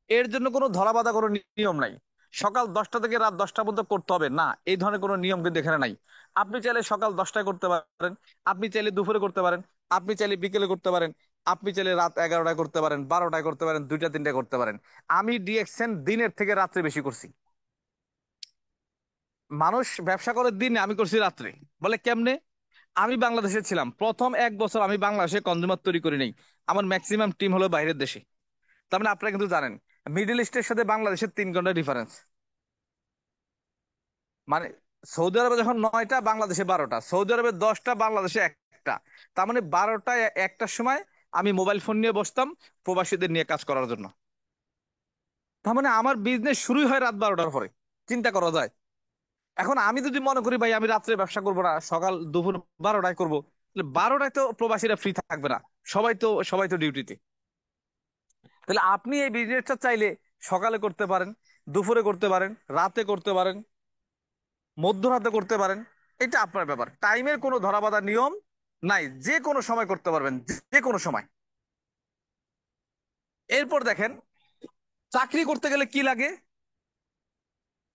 এর জন্য কোনো ধরাবাঁধা কোনো নিয়ম নাই। সকাল 10টা থেকে রাত 10টা পর্যন্ত করতে হবে না, এই ধরনের কোনো নিয়ম কিন্তু এখানে নাই। আপনি চাইলে সকাল 10টায় করতে পারেন, আপনি চাইলে দুপুরে করতে পারেন, আপনি চাইলে বিকেলে করতে পারেন, আপনি চাইলে রাত 11টায় করতে পারেন, 12টায় করতে পারেন, 2টা 3টায় করতে পারেন। আমি ডিএক্সএন দিনের থেকে রাত্রে বেশি করছি। মানুষ ব্যবসা করে দিনে, আমি করছি রাত্রে। বলে কেমনে? আমি বাংলাদেশে ছিলাম প্রথম 1 বছর, আমি বাংলাদেশে কনজিউমার তৈরি করি নাই। আমার ম্যাক্সিমাম টিম হলো বাইরের দেশে। তার মানে আপনারা কিন্তু জানেন মিডল ইস্টের সাথে বাংলাদেশের 3 ঘন্টা ডিফারেন্স। মানে সৌদি আরবে যখন 9টা, বাংলাদেশে 12টা, সৌদি আরবে 10টা, বাংলাদেশে 1টা। তার মানে 12টায় 1টার সময় আমি মোবাইল ফোন নিয়ে বসতাম প্রবাসীদের নিয়ে কাজ করার জন্য। তার মানে আমার বিজনেস শুরুই হয় রাত 12টার পরে। চিন্তা করা যায়। এখন আমি যদি মনে করি ভাই আমি রাত্রে ব্যবসা করবো না, সকাল দুপুর 12টায় করবো, তাহলে 12টায় তো প্রবাসীরা ফ্রি থাকবে না, সবাই তো ডিউটিতে। তাহলে আপনি এই বিজনেসটা চাইলে সকালে করতে পারেন, দুপুরে করতে পারেন, রাতে করতে পারেন, মধ্যরাতে করতে পারেন। এটা আপনার ব্যাপার, টাইমের কোনো ধরাবাঁধা নিয়ম নাই, যে কোনো সময় করতে পারবেন, যে কোনো সময়। এরপর দেখেন, চাকরি করতে গেলে কি লাগে?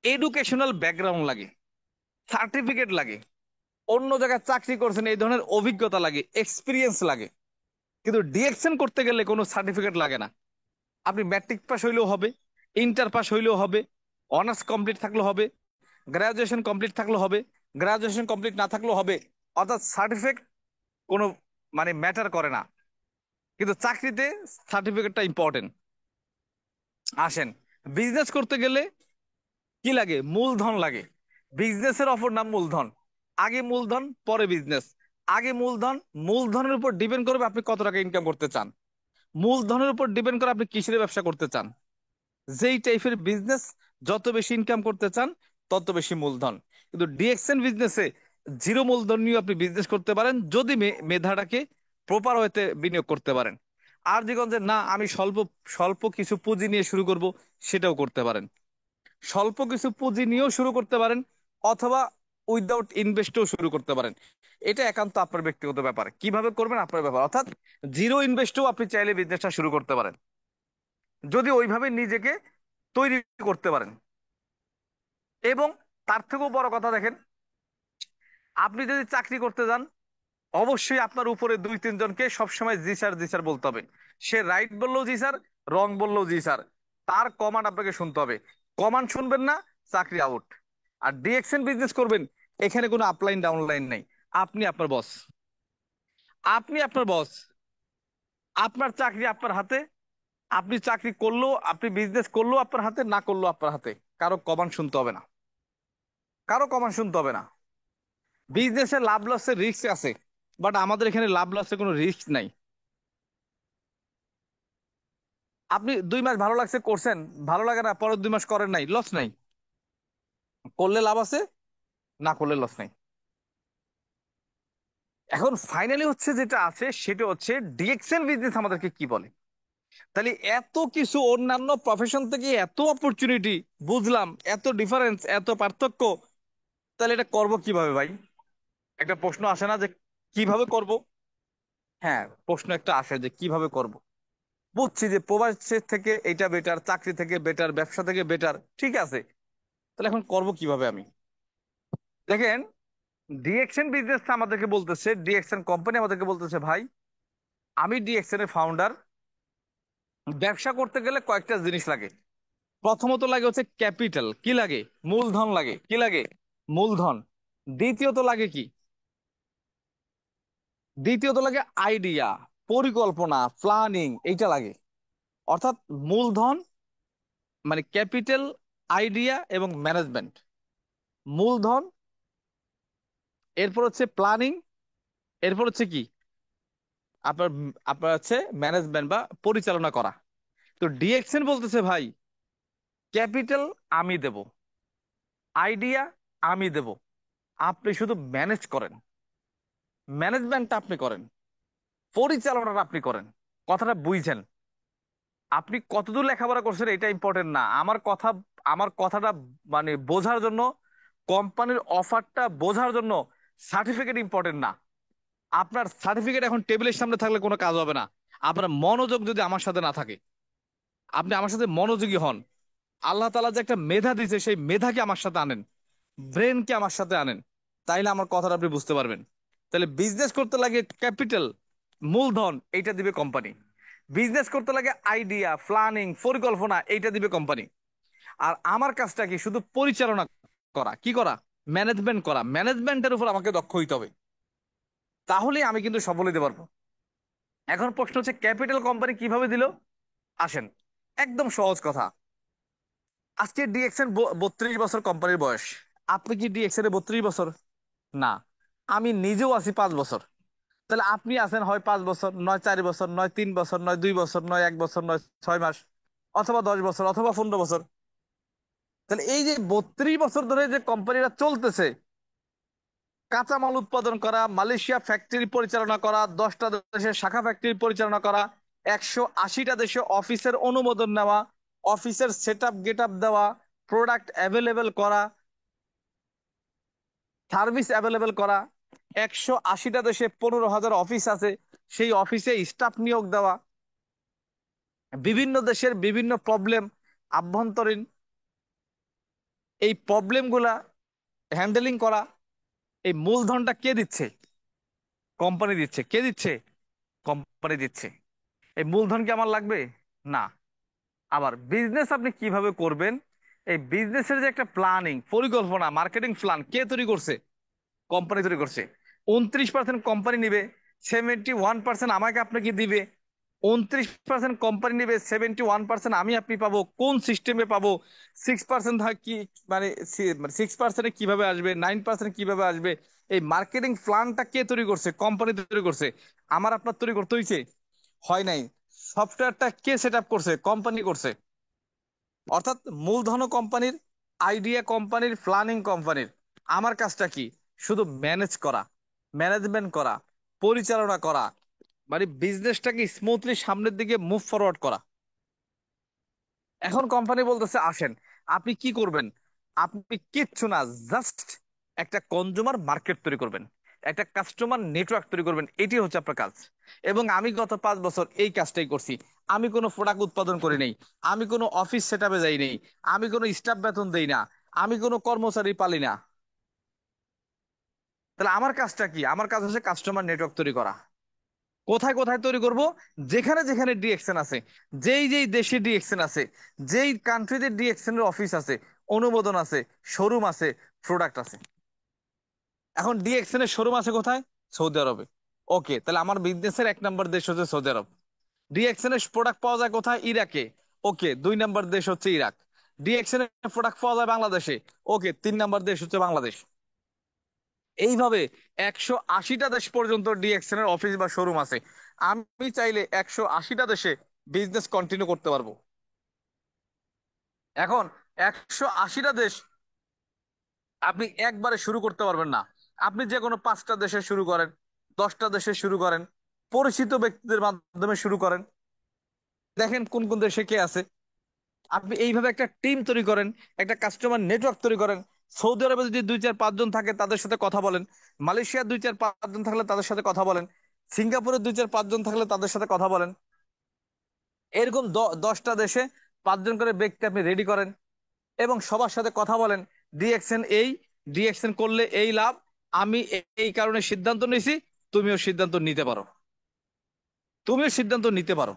এডুকেশনাল ব্যাকগ্রাউন্ড লাগে, সার্টিফিকেট লাগে, অন্য জায়গায় চাকরি করছেন এই ধরনের অভিজ্ঞতা লাগে, এক্সপিরিয়েন্স লাগে। কিন্তু ডিএকশন করতে গেলে কোনো সার্টিফিকেট লাগে না। আপনি ম্যাট্রিক পাস হইলেও হবে, ইন্টার পাস হইলেও হবে, অনার্স কমপ্লিট থাকলেও হবে, গ্রাজুয়েশন কমপ্লিট থাকলেও হবে, গ্রাজুয়েশন কমপ্লিট না থাকলেও হবে। অর্থাৎ সার্টিফিকেট কোনো মানে ম্যাটার করে না। কিন্তু চাকরিতে সার্টিফিকেটটা ইম্পর্টেন্ট। আসেন, বিজনেস করতে গেলে কি লাগে? মূলধন লাগে। বিজনেসের অপর নাম মূলধন। আগে মূলধন পরে বিজনেস। আগে মূলধন, মূলধনের উপর ডিপেন্ড করবে আপনি কত টাকা ইনকাম করতে চান। মূলধনের উপর ডিপেন্ড করে আপনি কিসের ব্যবসা করতে চান। যেই টাইপের বিজনেস, যত বেশি ইনকাম করতে চান তত বেশি মূলধন। কিন্তু ডিএক্সএন বিজনেসে জিরো মূলধন নিয়ে আপনি বিজনেস করতে পারেন, যদি মেধাটাকে প্রপার ওয়েতে বিনিয়োগ করতে পারেন। আর যখন যে না আমি স্বল্প স্বল্প কিছু পুঁজি নিয়ে শুরু করব, সেটাও করতে পারেন। স্বল্প কিছু পুঁজি নিয়েও শুরু করতে পারেন, অথবা উইদাউট ইনভেস্টও শুরু করতে পারেন। এটা একান্ত আপনার ব্যক্তিগত ব্যাপার, কিভাবে করবেন আপনার ব্যাপার। অর্থাৎ জিরো ইনভেস্টও আপনি চাইলে বিজনেসটা শুরু করতে পারেন, যদি ওইভাবে নিজেকে তৈরি করতে পারেন। এবং তার থেকেও বড় কথা দেখেন, আপনি যদি চাকরি করতে যান, অবশ্যই আপনার উপরে দুই তিনজনকে সবসময় জি স্যার জি স্যার বলতে হবে। সে রাইট বললেও জি স্যার, রং বললেও জি স্যার। তার কমান্ড আপনাকে শুনতে হবে। কমান্ড শুনবেন না, চাকরি আউট। আর ডিএক্সএন বিজনেস করবেন, এখানে কোনো আপলাইন ডাউনলাইন নেই। আপনি আপনার বস, আপনি আপনার বস, আপনার চাকরি আপনার হাতে। আপনি চাকরি করলেও, আপনি বিজনেস করলেও আপনার হাতে, না করলেও আপনার হাতে। কারো কমান্ড শুনতে হবে না, কারো কমান্ড শুনতে হবে না। বিজনেসে লাভ লসের রিস্ক আছে, বাট আমাদের এখানে লাভ লসের কোনো রিস্ক নাই। আপনি 2 মাস ভালো লাগছে করছেন, ভালো লাগে না পরের 2 মাস করেন নাই, লস নাই। করলে লাভ আছে, না করলে লস নাই। এখন ফাইনালি হচ্ছে যেটা আছে সেটা হচ্ছে ডিএক্সএল বিজনেস আমাদেরকে কি বলে। তাহলে এত কিছু অন্যান্য প্রফেশন থেকে এত অপরচুনিটি বুঝলাম, এত ডিফারেন্স, এত পার্থক্য, তাহলে এটা করব কিভাবে ভাই? একটা প্রশ্ন আসে না যে কিভাবে করব? হ্যাঁ, প্রশ্ন একটা আসে যে কিভাবে করব। বুঝছি যে প্রবাসের থেকে এটা বেটার, চাকরি থেকে বেটার, ব্যবসা থেকে বেটার, ঠিক আছে। তাহলে এখন করব কিভাবে আমি? দেখেন, ডিএক্সএন বিজনেস আমাদেরকে বলতেছে, ডিএক্সএন কোম্পানি আমাদেরকে বলতেছে ভাই, আমি ডিএক্সএন এর ফাউন্ডার। ব্যবসা করতে গেলে কয়েকটা জিনিস লাগে। প্রথমত লাগে হচ্ছে ক্যাপিটাল, কি লাগে? মূলধন লাগে। কি লাগে? মূলধন। দ্বিতীয়ত লাগে কি? দ্বিতীয়ত লাগে আইডিয়া, পরিকল্পনা, প্ল্যানিং, এইটা লাগে। অর্থাৎ মূলধন মানে ক্যাপিটাল, আইডিয়া এবং ম্যানেজমেন্ট। মূলধন, এরপর হচ্ছে প্ল্যানিং, এরপর হচ্ছে কি আপনার আপনার হচ্ছে ম্যানেজমেন্ট বা পরিচালনা করা। তো ডিএক্সএন বলতেছে ভাই, ক্যাপিটাল আমি দেব, আইডিয়া আমি দেব, আপনি শুধু ম্যানেজ করেন, ম্যানেজমেন্টটা আপনি করেন, পরিচালনাটা আপনি করেন। কথাটা বুঝছেন? আপনি কতদূর লেখাপড়া করছেন এটা ইম্পর্টেন্ট না। আমার কথাটা মানে বোঝার জন্য, কোম্পানির অফারটা বোঝার জন্য সার্টিফিকেট ইম্পর্টেন্ট না। আপনার সার্টিফিকেট এখন টেবিলের সামনে থাকলে কোনো কাজ হবে না। আপনার মনোযোগ যদি আমার সাথে না থাকে, আপনি আমার সাথে মনোযোগী হন, আল্লাহ তাআলা যে একটা মেধা দিয়েছে সেই মেধাকে আমার সাথে আনেন, ব্রেনকে আমার সাথে আনেন, তাইলে আমার কথাটা আপনি বুঝতে পারবেন। তাহলে বিজনেস করতে লাগে ক্যাপিটাল, মূলধন, এইটা দিবে কোম্পানি। বিজনেস করতে লাগে আইডিয়া, প্ল্যানিং, পরিকল্পনা, এইটা দিবে কোম্পানি। আর আমার কাজটা কি? শুধু পরিচালনা করা। কি করা? ম্যানেজমেন্ট করা। ম্যানেজমেন্টের উপর আমাকে দক্ষ হইতে হবে, তাহলে আমি কিন্তু সফল হতে পারবো। এখন প্রশ্ন হচ্ছে ক্যাপিটাল কোম্পানি কিভাবে দিল? আসেন, একদম সহজ কথা। আজকে ডিএক্সএন 32 বছর কোম্পানির বয়স। আপনি কি ডিএক্সএন এ 32 বছর? না। আমি নিজেও আছি 5 বছর। তাহলে আপনি আছেন হয় 5 বছর, নয় 4 বছর, নয় 3 বছর, নয় 2 বছর, নয় 1 বছর, নয় 6 মাস, অথবা 10 বছর, অথবা 15 বছর। তাহলে এই যে 32 বছর ধরে যে কোম্পানিটা চলতেছে, কাঁচামাল উৎপাদন করা, মালয়েশিয়া ফ্যাক্টরি পরিচালনা করা, 10টা দেশে শাখা ফ্যাক্টরি পরিচালনা করা, 180টা দেশে অফিসের অনুমোদন নেওয়া, অফিসের সেট আপ গেট আপ দেওয়া, প্রোডাক্ট অ্যাভেলেবেল করা, সার্ভিস অ্যাভেলেবেল করা, 180টা দেশে 15,000 অফিস আছে, সেই অফিসে স্টাফ নিয়োগ দেওয়া, বিভিন্ন দেশের বিভিন্ন প্রবলেম আভ্যন্তরীণ, এই প্রবলেম গুলা হ্যান্ডেলিং করা, এই মূলধনটা কে দিচ্ছে? কোম্পানি দিচ্ছে। কে দিচ্ছে? কোম্পানি দিচ্ছে। এই মূলধন কি আমার লাগবে? না। আবার বিজনেস আপনি কিভাবে করবেন, এই বিজনেসের যে একটা প্ল্যানিং পরিকল্পনা, মার্কেটিং প্ল্যান কে তৈরি করছে? কোম্পানি তৈরি করছে। 29% কোম্পানি নিবে, 71% আমাকে আপনাকে দিবে। 29% কোম্পানি নিবে, 71% আমি আপনি পাবো। কোন সিস্টেমে পাবো? 6% কি, মানে 6% কিভাবে আসবে, 9% কিভাবে আসবে? এই মার্কেটিং প্ল্যানটা কে তৈরি করছে? কোম্পানি তৈরি করছে। আমার আপনার তৈরি করতে হয়েছে? হয় নাই। সফটওয়্যারটা কে সেট আপ করছে? কোম্পানি করছে। অর্থাৎ মূলধন কোম্পানির, আইডিয়া কোম্পানির, প্ল্যানিং কোম্পানির। আমার কাজটা কি? শুধু ম্যানেজ করা, ম্যানেজমেন্ট করা, পরিচালনা করা, মানে বিজনেসটাকে স্মুথলি সামনের দিকে মুভ ফরওয়ার্ড করা। এখন কোম্পানি বলতেছে আসেন, আপনি কি করবেন? আপনি কিচ্ছু না, জাস্ট একটা কনজুমার মার্কেট তৈরি করবেন, একটা কাস্টমার নেটওয়ার্ক তৈরি করবেন, এটি হচ্ছে আপনার কাজ। এবং আমি গত 5 বছর এই কাজটাই করছি। আমি কোনো প্রোডাক্ট উৎপাদন করি নাই, আমি কোনো অফিস সেট আপে যাই নাই, আমি কোনো স্টাফ বেতন দেই না, আমি কোনো কর্মচারী পালি না। তাহলে আমার কাজটা কি? আমার কাজ হচ্ছে কাস্টমার নেটওয়ার্ক তৈরি করা। কোথায় কোথায় তৈরি করব? যেখানে যেখানে ডিএক্সএন আছে, যেই যেই দেশে ডিএক্সএন আছে, যেই কান্ট্রিতে ডিএক্সএন এর অফিস আছে, অনুমোদন আছে, শোরুম আছে, প্রোডাক্ট আছে। এখন ডিএক্সএন এর শোরুম আছে কোথায়? সৌদি আরবে। ওকে, তাহলে আমার বিজনেসের 1 নম্বর দেশ হচ্ছে সৌদি আরব। ডিএক্সএন এর প্রোডাক্ট পাওয়া যায় কোথায়? ইরাকে। ওকে, 2 নম্বর দেশ হচ্ছে ইরাক। ডিএক্সএন এর প্রোডাক্ট পাওয়া যায় বাংলাদেশে। ওকে, 3 নম্বর দেশ হচ্ছে বাংলাদেশ। এইভাবে 180টা দেশ পর্যন্ত ডিএক্সএন এর অফিস বা শোরুম আছে। আমি চাইলে 180টা দেশে বিজনেস কন্টিনিউ করতে পারবো। এখন 180টা দেশ আপনি একবারে শুরু করতে পারবেন না। আপনি যে কোনো 5টা দেশে শুরু করেন, 10টা দেশে শুরু করেন, পরিচিত ব্যক্তিদের মাধ্যমে শুরু করেন, দেখেন কোন কোন দেশে কে আছে। আপনি এইভাবে একটা টিম তৈরি করেন, একটা কাস্টমার নেটওয়ার্ক তৈরি করেন। সৌদি আরবে যদি 2 4 5 জন থাকে তাদের সাথে কথা বলেন, মালয়েশিয়ার 2 4 5 জন থাকলে তাদের সাথে কথা বলেন, সিঙ্গাপুরের 2 4 5 জন থাকলে তাদের সাথে কথা বলেন। এরকম 10টা দেশে 5 জন করে ব্যক্তি আপনি রেডি করেন এবং সবার সাথে কথা বলেন। ডিএক্সএন এই, ডিএক্সএন করলে এই লাভ, আমি এই কারণে সিদ্ধান্ত নিয়েছি, তুমিও সিদ্ধান্ত নিতে পারো, তুমিও সিদ্ধান্ত নিতে পারো।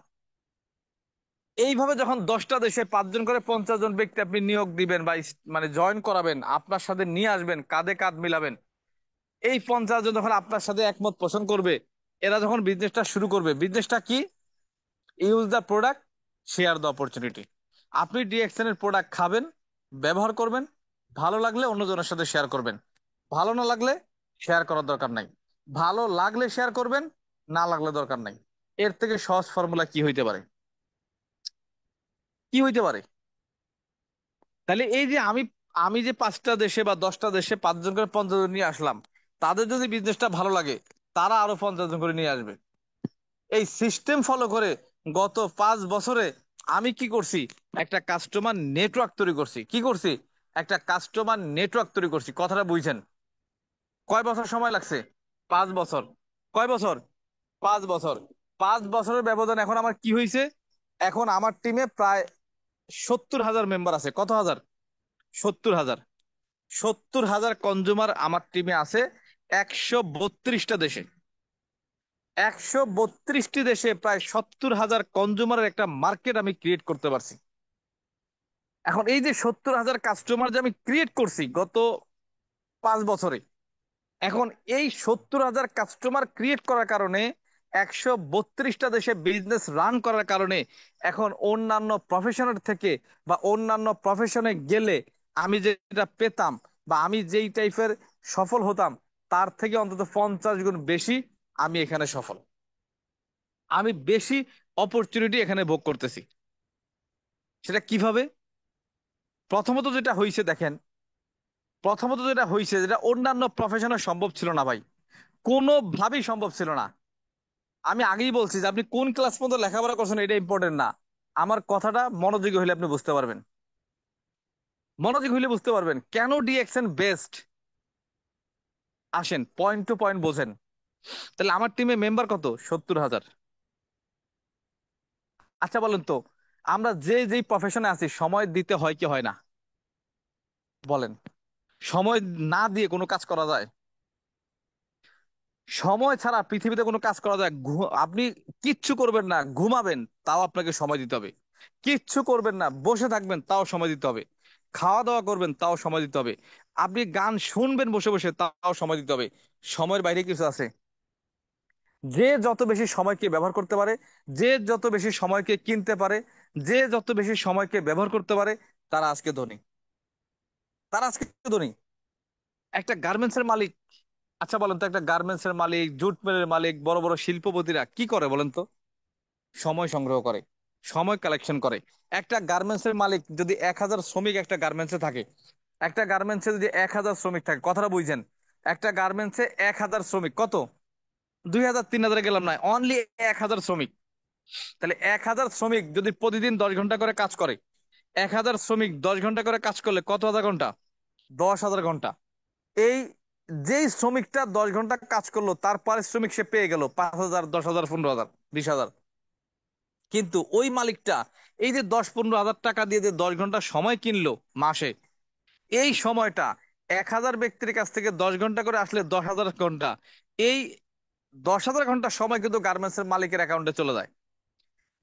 এইভাবে যখন 10টা দেশে 5 জন করে 50 জন ব্যক্তি আপনি নিয়োগ দিবেন বা মানে জয়েন করাবেন, আপনার সাথে নিয়ে আসবেন, কাঁধে কাঁধ মিলাবেন, এই 50 জন যখন আপনার সাথে একমত পোষণ করবে, এরা যখন বিজনেসটা শুরু করবে, বিজনেসটা কি? Use the product, share the opportunity. আপনি ডিএক্সএন এর প্রোডাক্ট খাবেন, ব্যবহার করবেন, ভালো লাগলে অন্যজনের সাথে শেয়ার করবেন, ভালো না লাগলে শেয়ার করার দরকার নাই। ভালো লাগলে শেয়ার করবেন, না লাগলে দরকার নাই। এর থেকে সহজ ফর্মুলা কি হইতে পারে? কি হইতে পারে? তাহলে এই যে আমি আমি যে 5টা দেশে বা 10টা দেশে 5 জন করে 50 জন নিয়ে আসলাম, তাদের যদি বিজনেসটা ভালো লাগে, তারা আরো 50 জন করে নিয়ে আসবে। এই সিস্টেম ফলো করে গত 5 বছরে আমি কি করছি? একটা কাস্টমার নেটওয়ার্ক তৈরি করছি। কি করছি? একটা কাস্টমার নেটওয়ার্ক তৈরি করছি। কথাটা বুঝছেন? কয় বছর সময় লাগছে? 5 বছর। কয় বছর? 5 বছর। 5 বছরের ব্যবধান এখন আমার কি হয়েছে? এখন আমার টিমে প্রায় 70,000 মেম্বার আছে। কত হাজার? 70,000। 70,000 কনজুমার আমার টিমে আছে 132টা দেশে। 132টি দেশে প্রায় 70,000 কনজুমারের একটা মার্কেট আমি ক্রিয়েট করতে পারছি। এখন এই যে 70,000 কাস্টমার যে আমি ক্রিয়েট করছি গত 5 বছরে, এখন এই 70,000 কাস্টমার ক্রিয়েট করার কারণে, 132টা দেশে বিজনেস রান করার কারণে, এখন অন্যান্য প্রফেশনের থেকে বা অন্যান্য প্রফেশনে গেলে আমি যেটা পেতাম বা আমি যেই টাইপের সফল হতাম, তার থেকে অন্তত 50 গুণ বেশি আমি এখানে সফল। আমি বেশি অপরচুনিটি এখানে ভোগ করতেছি। সেটা কিভাবে? প্রথমত যেটা হয়েছে দেখেন, প্রথমত যেটা হয়েছে, যেটা অন্যান্য প্রফেশনে সম্ভব ছিল না ভাই, কোনোভাবেই সম্ভব ছিল না। আমি আগেই বলছি যে আপনি কোন ক্লাস পর্যন্ত লেখাপড়া করছেন এটা ইম্পর্টেন্ট না, আমার কথাটা মনোযোগী হলে আপনি বুঝতে পারবেন। মনোযোগী হলে বুঝতে পারবেন কেন ডিএক্সএন বেস্ট। আসেন পয়েন্ট টু পয়েন্ট বোঝেন। তাহলে আমার টিমে মেম্বার কত? 70,000। আচ্ছা বলেন তো, আমরা যে যেই প্রফেশনে আছি সময় দিতে হয় কি হয় না? বলেন, সময় না দিয়ে কোনো কাজ করা যায়? সময় ছাড়া পৃথিবীতে কোনো কাজ করা যায়? আপনি কিচ্ছু করবেন না, ঘুমাবেন, তাও আপনাকে সময় দিতে হবে। কিচ্ছু করবেন না, বসে থাকবেন, তাও সময় দিতে হবে। খাওয়া দাওয়া করবেন, তাও সময় দিতে হবে। আপনি গান শুনবেন বসে বসে, তাও সময় দিতে হবে। সময়ের বাইরে কিছু আছে? যে যত বেশি সময়কে ব্যবহার করতে পারে, যে যত বেশি সময়কে কিনতে পারে, যে যত বেশি সময়কে ব্যবহার করতে পারে, তারা আজকে ধনী। তারা আজকে ধনী। একটা গার্মেন্টস এর মালিক, আচ্ছা বলেন তো, একটা গার্মেন্টস এর মালিক, জুট মিলের মালিক, বড় বড় শিল্পপতিরা কি করে বলেন তো? সময় সংগ্রহ করে, সময় কালেকশন করে। একটা গার্মেন্টস এর মালিক যদি 1,000 শ্রমিক একটা গার্মেন্টসে থাকে, একটা গার্মেন্টসে যদি 1,000 শ্রমিক থাকে, কথাটা বুঝছেন? একটা গার্মেন্টসে 1,000 শ্রমিক কত? 2,000 3,000 গেলাম না, অনলি 1,000 শ্রমিক। তাহলে 1,000 শ্রমিক যদি প্রতিদিন 10 ঘন্টা করে কাজ করে, 1,000 শ্রমিক 10 ঘন্টা করে কাজ করলে কত হাজার ঘন্টা? 10,000 ঘন্টা। এই যেই শ্রমিকটা 10 ঘন্টা কাজ করলো তার পারিশ্রমিক সে পেয়ে গেল 5,000, 10,000, 15,000, 20,000। কিন্তু ওই মালিকটা এই যে 10-15 হাজার টাকা দিয়ে যে 10 ঘন্টা সময় কিনলো মাসে, এই সময়টা 1,000 ব্যক্তির কাছ থেকে 10 ঘন্টা করে আসলে 10,000 ঘন্টা। এই 10,000 ঘন্টা সময় কিন্তু গার্মেন্টস এর মালিকের অ্যাকাউন্টে চলে যায়।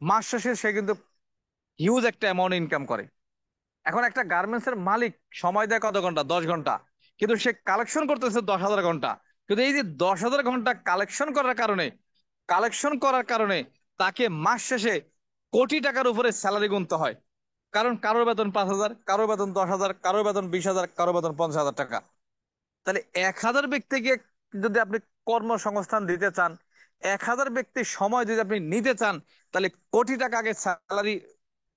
মাস শেষে সে কিন্তু হিউজ একটা অ্যামাউন্ট ইনকাম করে। এখন একটা গার্মেন্টস এর মালিক সময় দেয় কত ঘন্টা? 10 ঘন্টা। কিন্তু সে কালেকশন করতেছে 10,000 ঘন্টা। কিন্তু এই যে 10,000 ঘন্টা কালেকশন করার কারণে তাকে মাস শেষে কোটি টাকার উপরে স্যালারি গুনতে হয়। কারণ কারোর বেতন 5,000, কারোর বেতন 10,000, কারোর বেতন 20,000, কারোর বেতন 50,000 টাকা। তাহলে 1,000 ব্যক্তিকে যদি আপনি কর্মসংস্থান দিতে চান, 1,000 ব্যক্তির সময় যদি আপনি নিতে চান, তাহলে কোটি টাকা আগে স্যালারি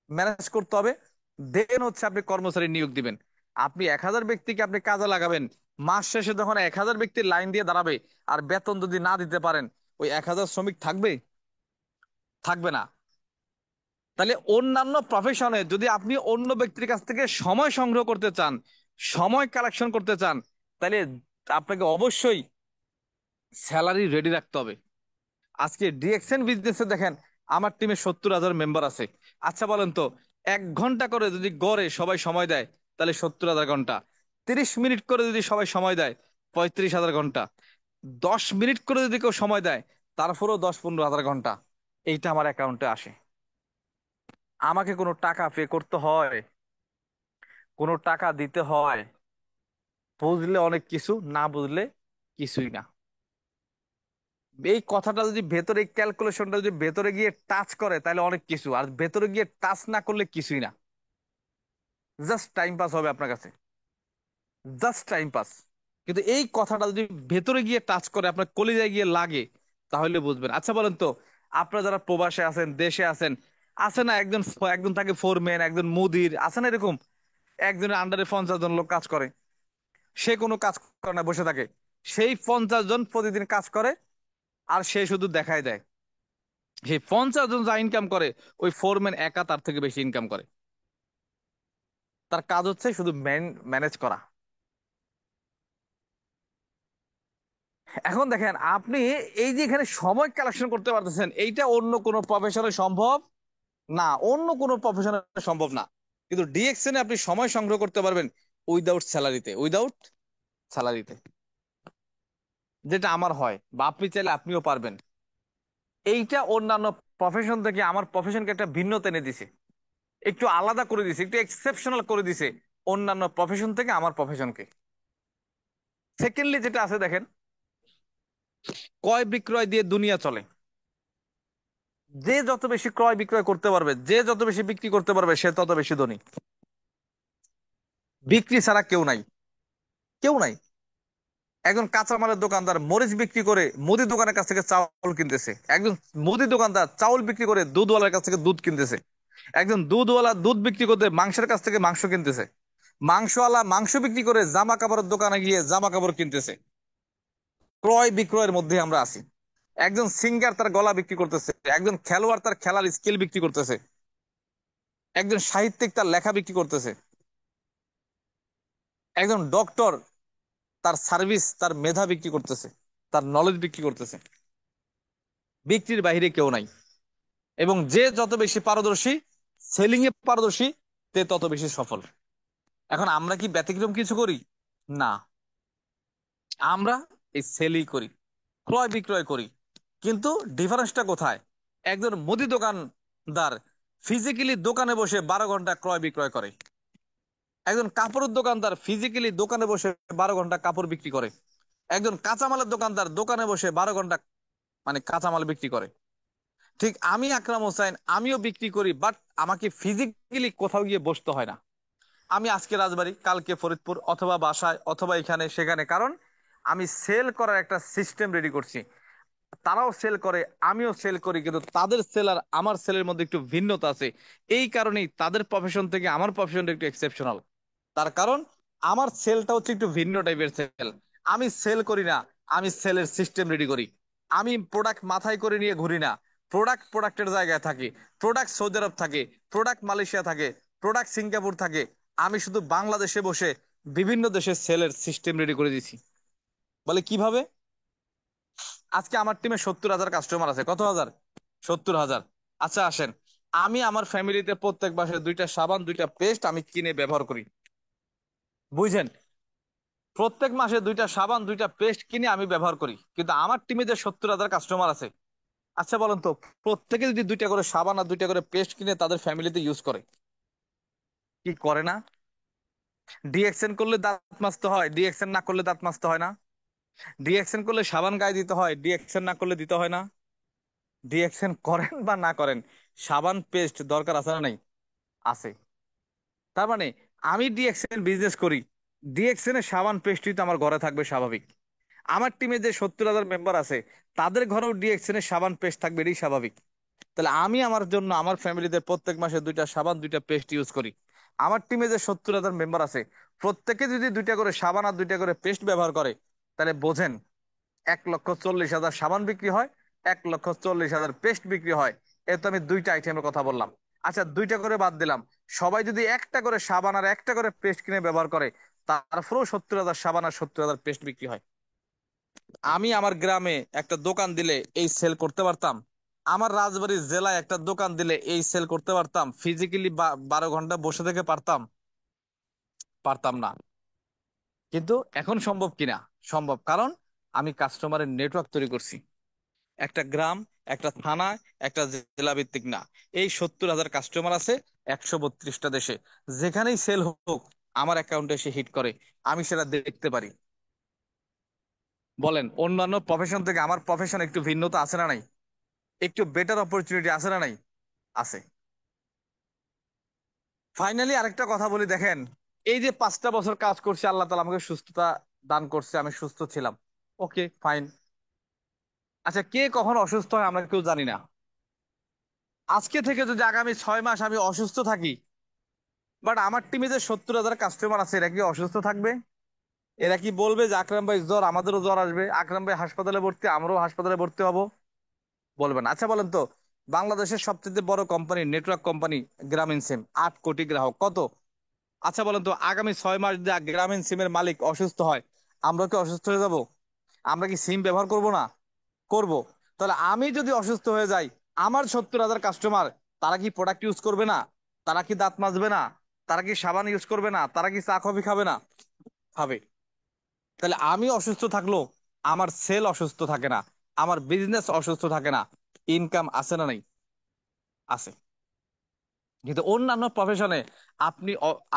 ম্যানেজ করতে হবে। দেন হচ্ছে আপনি কর্মচারী নিয়োগ দিবেন। আপনি 1,000 ব্যক্তিকে আপনি কাজে লাগাবেন, মাস শেষে যখন 1,000 ব্যক্তির লাইন দিয়ে দাঁড়াবে, আর বেতন যদি না দিতে পারেন, ওই 1,000 শ্রমিক থাকবে? থাকবে না। তাহলে অন্যান্য প্রফেশনে যদি আপনি অন্য ব্যক্তির কাছ থেকে সময় সংগ্রহ করতে চান, সময় কালেকশন করতে চান, তাহলে আপনাকে অবশ্যই স্যালারি রেডি রাখতে হবে। আজকে ডিএক্সএন বিজনেসে দেখেন, আমার টিমে 70,000 মেম্বার আছে। আচ্ছা বলেন তো, 1 ঘন্টা করে যদি গড়ে সবাই সময় দেয়, তাহলে 70,000 ঘন্টা। 30 মিনিট করে যদি সবাই সময় দেয়, 35,000 ঘন্টা। 10 মিনিট করে যদি কেউ সময় দেয়, তারপরেও 10-15 হাজার ঘন্টা। এইটা আমার অ্যাকাউন্টে আসে। আমাকে কোনো টাকা পে করতে হয়, কোনো টাকা দিতে হয়? বুঝলে অনেক কিছু, না বুঝলে কিছুই না। এই কথাটা যদি ভেতরে, ক্যালকুলেশনটা যদি ভেতরে গিয়ে টাচ করে, তাহলে অনেক কিছু, আর ভেতরে গিয়ে টাচ না করলে কিছুই না। জাস্ট টাইম পাস হবে আপনার কাছে, জাস্ট টাইম পাস। কিন্তু এই কথাটা যদি ভেতরে গিয়ে টাচ করে, আপনার কলিজায় গিয়ে লাগে, তাহলে বুঝবেন। আচ্ছা বলেন তো, আপনারা যারা প্রবাসে আছেন, দেশে আছেন, আছে না একজন, একজন থাকে ফোরম্যান, একজন মুদির, আছে না এরকম? একজনের আন্ডারে 50 জন লোক কাজ করে, সে কোনো কাজ করে না, বসে থাকে। সেই 50 জন প্রতিদিন কাজ করে, আর সে শুধু দেখায় দেয়। সেই 50 জন যা ইনকাম করে, ওই ফোরম্যান একা তার থেকে বেশি ইনকাম করে। তার কাজ হচ্ছে শুধু ম্যানেজ করা। এখন দেখেন আপনি, এই যে এখানে সময় কালেকশন করতে পারতেছেন, এইটা অন্য কোনো প্রফেশনে সম্ভব না, অন্য কোনো প্রফেশনে সম্ভব না। কিন্তু ডিএক্সএন এ আপনি সময় সংগ্রহ করতে পারবেন উইদাউট স্যালারিতে, উইদাউট স্যালারিতে। যেটা আমার হয়, বা আপনি চাইলে আপনিও পারবেন। এইটা অন্যান্য প্রফেশন থেকে আমার প্রফেশনকে একটা ভিন্নতা এনে দিছে, একটু আলাদা করে দিছে, একটু এক্সেপশনাল করে দিছে অন্যান্য প্রফেশন থেকে আমার প্রফেশনকে। সেকেন্ডলি যেটা আছে দেখেন, ক্রয় বিক্রয় দিয়ে দুনিয়া চলে। যে যত বেশি ক্রয় বিক্রয় করতে পারবে, যে যত বেশি বিক্রি করতে পারবে, সে তত বেশি ধনী। বিক্রি ছাড়া কেউ নাই, কেউ নাই। একজন কাঁচামালের দোকানদার মরিচ বিক্রি করে মুদি দোকানের কাছ থেকে চাউল কিনতেছে, একজন মুদি দোকানদার চাউল বিক্রি করে দুধওয়ালার কাছ থেকে দুধ কিনতেছে। একজন দুধওয়ালা দুধ বিক্রি করতে মাংসের কাছ থেকে মাংস কিনতেছে, মাংসওয়ালা মাংস বিক্রি করে জামা কাপড়ের দোকানে গিয়ে জামা কাপড় কিনতেছে। ক্রয় বিক্রয়ের মধ্যে আমরা আছি। একজন সিঙ্গার তার গলা বিক্রি করতেছে, একজন খেলোয়াড় তার খেলার স্কিল বিক্রি করতেছে, একজন সাহিত্যিক তার লেখা বিক্রি করতেছে, একজন ডক্টর তার সার্ভিস তার মেধা বিক্রি করতেছে, তার নলেজ বিক্রি করতেছে। বিক্রির বাইরে কেউ নাই। এবং যে যত বেশি পারদর্শী, সেলিং এ পারদর্শী, তে তত বেশি সফল। এখন আমরা কি ব্যতিক্রম কিছু করি? না, আমরা এই সেলই করি, ক্রয় বিক্রয় করি। কিন্তু ডিফারেন্সটা কোথায়? একজন মুদি দোকানদার ফিজিক্যালি দোকানে বসে 12 ঘন্টা ক্রয় বিক্রয় করে, একজন কাপড়ের দোকানদার ফিজিক্যালি দোকানে বসে 12 ঘন্টা কাপড় বিক্রি করে, একজন কাঁচামালের দোকানদার দোকানে বসে 12 ঘন্টা মানে কাঁচামাল বিক্রি করে। ঠিক আমি আকরাম হোসাইন, আমিও বিক্রি করি, বাট আমাকে ফিজিক্যালি কোথাও গিয়ে বসতে হয় না। আমি আজকে রাজবাড়ী, কালকে ফরিদপুর, অথবা বাসায়, অথবা এখানে সেখানে, কারণ আমি সেল করার একটা সিস্টেম রেডি করছি। তারাও সেল করে, আমিও সেল করি, কিন্তু তাদের সেল আর আমার সেলের মধ্যে একটু ভিন্নতা আছে। এই কারণেই তাদের প্রফেশন থেকে আমার প্রফেশনটা একটু এক্সেপশনাল। তার কারণ আমার সেলটা হচ্ছে একটু ভিন্ন টাইপের সেল। আমি সেল করি না, আমি সেলের সিস্টেম রেডি করি। আমি প্রোডাক্ট মাথায় করে নিয়ে ঘুরি না, প্রোডাক্টের জায়গায় থাকে। প্রোডাক্ট সৌদি আরব থাকে, প্রোডাক্ট মালয়েশিয়া থাকে, প্রোডাক্ট সিঙ্গাপুর থাকে। আমি শুধু বাংলাদেশে বসে বিভিন্ন দেশের সেলের সিস্টেম রেডি করে দিছি। বলে কিভাবে? আজকে আমার টিমে 70,000 কাস্টমার আছে। কত হাজার? 70,000। আচ্ছা আসেন, আমি আমার ফ্যামিলিতে প্রত্যেক মাসে 2টা সাবান 2টা পেস্ট আমি কিনে ব্যবহার করি। বুঝছেন? প্রত্যেক মাসে 2টা সাবান 2টা পেস্ট কিনে আমি ব্যবহার করি, কিন্তু আমার টিমে যে 70,000 কাস্টমার আছে, আচ্ছা বলেন তো, প্রত্যেকে যদি 2টা করে সাবান আর 2টা করে পেস্ট কিনে তাদের ফ্যামিলিতে ইউজ করে, কি করে না? ডিএক্সএন করলে দাঁত মাজতে হয়, ডিএক্সএন না করলে দাঁত মাজতে হয় না। ডিএক্সএন করলে সাবান গায়ে দিতে হয়, ডিএক্সএন না করলে দিতে হয় না। ডিএক্সএন করেন বা না করেন, সাবান পেস্ট দরকার আছে না নাই? আছে। তার মানে আমি ডিএক্সএন বিজনেস করি, ডিএক্সএন এর সাবান পেস্টই তো আমার ঘরে থাকবে স্বাভাবিক। আমার টিমে যে 70,000 মেম্বার আছে, তাদের ঘরেও ডিএক্সএন এর সাবান পেস্ট থাকবে, এটাই স্বাভাবিক। তাহলে আমি আমার জন্য আমার ফ্যামিলিতে প্রত্যেক মাসে 2টা সাবান 2টা পেস্ট ইউজ করি। আমার টিমে যে 70,000 মেম্বার আছে, প্রত্যেকে যদি 2টা করে সাবান আর 2টা করে পেস্ট ব্যবহার করে, তাহলে বোঝেন 1,40,000 সাবান বিক্রি হয়, 1,40,000 পেস্ট বিক্রি হয়। এ তো আমি 2টা আইটেমের কথা বললাম। আচ্ছা 2টা করে বাদ দিলাম, সবাই যদি একটা করে সাবান আর একটা করে পেস্ট কিনে ব্যবহার করে, তারপরেও 70,000 সাবান আর 70,000 পেস্ট বিক্রি হয়। আমি আমার গ্রামে একটা দোকান দিলে এই সেল করতে পারতাম, আমার রাজবাড়ির জেলায় একটা দোকান দিলে এই সেল করতে পারতাম, ফিজিক্যালি 12 ঘন্টা বসে থেকে পারতাম? পারতাম না। কিন্তু এখন সম্ভব কিনা? সম্ভব, কারণ আমি কাস্টমারের নেটওয়ার্ক তৈরি করছি। একটা গ্রাম, একটা থানা, একটা জেলা ভিত্তিক না, এই 70,000 কাস্টমার আছে 132টা দেশে। যেখানেই সেল হোক, আমার অ্যাকাউন্টে এসে হিট করে, আমি সেটা দেখতে পারি। বলেন, অন্যান্য প্রফেশন থেকে আমার প্রফেশন একটু ভিন্নতা আছে না নাই? একটু বেটার অপরচুনিটি আছে না নাই? আছে। ফাইনালি আরেকটা কথা বলি, দেখেন, এই যে 5টা বছর কাজ করছি, আল্লাহ তাআলা আমাকে সুস্থতা দান করছে, আমি সুস্থ ছিলাম। Okay fine. আচ্ছা, কে কখন অসুস্থ হয় আমরা কেউ জানি না। আজকে থেকে যদি আগামী 6 মাস আমি অসুস্থ থাকি, বাট আমার টিমে যে 70,000 কাস্টমার আছে, এরা কি অসুস্থ থাকবে? এরা কি বলবে যে আকরাম ভাই জ্বর, আমাদেরও জ্বর আসবে, আকরাম ভাই হাসপাতালে ভর্তি, আমরাও হাসপাতালে ভর্তি হব? বলবেন? আচ্ছা বলেন তো, বাংলাদেশের সবচেয়ে বড় কোম্পানি, নেটওয়ার্ক কোম্পানি গ্রামীণ সিম, 8 কোটি গ্রাহক, কত? আচ্ছা বলেন তো, আগামী 6 মাস যদি গ্রামীণ সিমের মালিক অসুস্থ হয়, আমরা কি অসুস্থ হয়ে যাব? আমরা কি সিম ব্যবহার করব না? করব। তাহলে আমি যদি অসুস্থ হয়ে যাই, আমার 70,000 কাস্টমার, তারা কি প্রোডাক্ট ইউজ করবে না? তারা কি দাঁত মাজবে না? তারা কি সাবান ইউজ করবে না? তারা কি চা কফি খাবে না? খাবে। তাহলে আমি অসুস্থ থাকলো, আমার সেল অসুস্থ থাকে না, আমার বিজনেস অসুস্থ থাকে না, ইনকাম আছে না নাই? আছে। কিন্তু অন্যান্য প্রফেশনে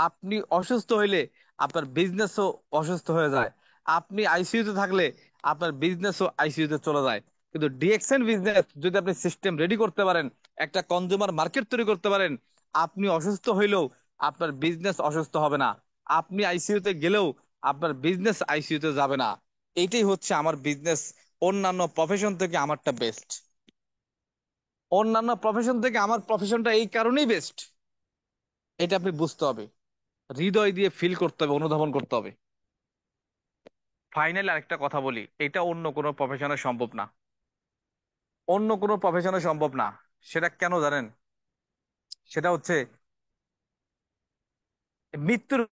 আপনি অসুস্থ হইলে আপনার বিজনেসও অসুস্থ হয়ে যায়। আপনি আইসিইউতে থাকলে আপনার বিজনেসও আইসিইউতে চলে যায়। কিন্তু ডিএক্সএন বিজনেস যদি আপনি সিস্টেম রেডি করতে পারেন, একটা কনজিউমার মার্কেট তৈরি করতে পারেন, আপনি অসুস্থ হইলেও আপনার বিজনেস অসুস্থ হবে না। আপনি আইসিইউতে গেলেও আপনার বিজনেস আইসিইউতে যাবে না। এইটাই হচ্ছে আমার বিজনেস, অন্যান্য প্রফেশন থেকে আমারটা বেস্ট। অন্যান্য প্রফেশন থেকে আমার প্রফেশনটা এই কারণেই বেস্ট, এটা আপনি বুঝতে হবে, হৃদয় দিয়ে ফিল করতে হবে, অনুধাবন করতে হবে। ফাইনালি আরেকটা কথা বলি, এটা অন্য কোনো প্রফেশনে সম্ভব না, অন্য কোনো প্রফেশনে সম্ভব না। সেটা কেন জানেন? সেটা হচ্ছে মৃত্যুর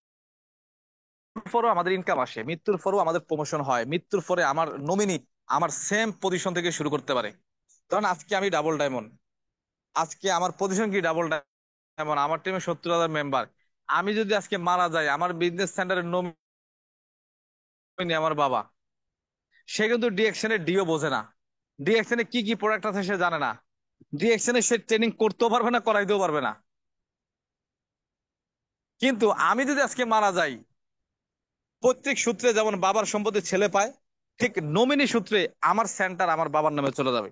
পরও আমাদের ইনকাম আসে, মৃত্যুর পরও আমাদের প্রমোশন হয়, মৃত্যুর পরে আমার নমিনি আমার সেম পজিশন থেকে শুরু করতে পারে। কারণ আজকে আমি ডাবল ডায়মন্ড, আজকে আমার পজিশন কি ডাবল ডায়মন্ড, আমার টিমে 70,000 মেম্বার। আমি যদি আজকে মারা যাই, আমার বিজনেস সেন্টারের নমিনি আমার বাবা, সে কিন্তু ডিএকশনের ডিও বোঝে না, ডিএকশনে কি কি প্রোডাক্ট আছে সে জানে না, ডিএকশনে সে ট্রেনিং করতেও পারবে না, করাইতেও পারবে না। কিন্তু আমি যদি আজকে মারা যাই, প্রত্যেক সূত্রে যেমন বাবার সম্পত্তি ছেলে পায়, ঠিক নমিনি সূত্রে আমার সেন্টার আমার বাবার নামে চলে যাবে।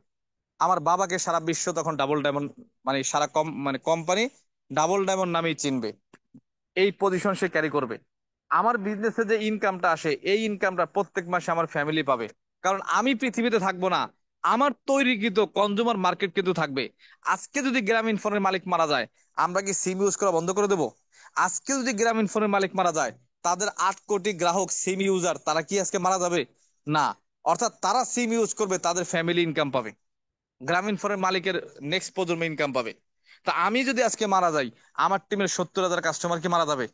আমার বাবাকে সারা বিশ্ব তখন ডাবল ডায়মন্ড, মানে সারা কম মানে কোম্পানি ডাবল ডায়মন্ড নামেই চিনবে। এই পজিশন সে ক্যারি করবে। আমার বিজনেসে যে ইনকামটা আসে, এই ইনকামটা প্রত্যেক মাসে আমার ফ্যামিলি পাবে। কারণ আমি পৃথিবীতে থাকবো না, আমার তৈরিকৃত কনজুমার মার্কেট কিন্তু থাকবে। আজকে যদি গ্রামীণ ফোনের মালিক মারা যায়, আমরা কি সিম ইউজ করা বন্ধ করে দেবো? আজকে যদি গ্রামীণ ফোনের মালিক মারা যায়, তাদের 8 কোটি গ্রাহক সিম ইউজার, তারা কি আজকে মারা যাবে? না। অর্থাৎ তারা সিম ইউজ করবে, তাদের ফ্যামিলি ইনকাম পাবে, গ্রামীণ ফোনের মালিকের নেক্সট প্রজন্ম ইনকাম পাবে। তা আমি যদি আজকে মারা যাই, আমার টিমের 70,000 কাস্টমার কি মারা যাবে?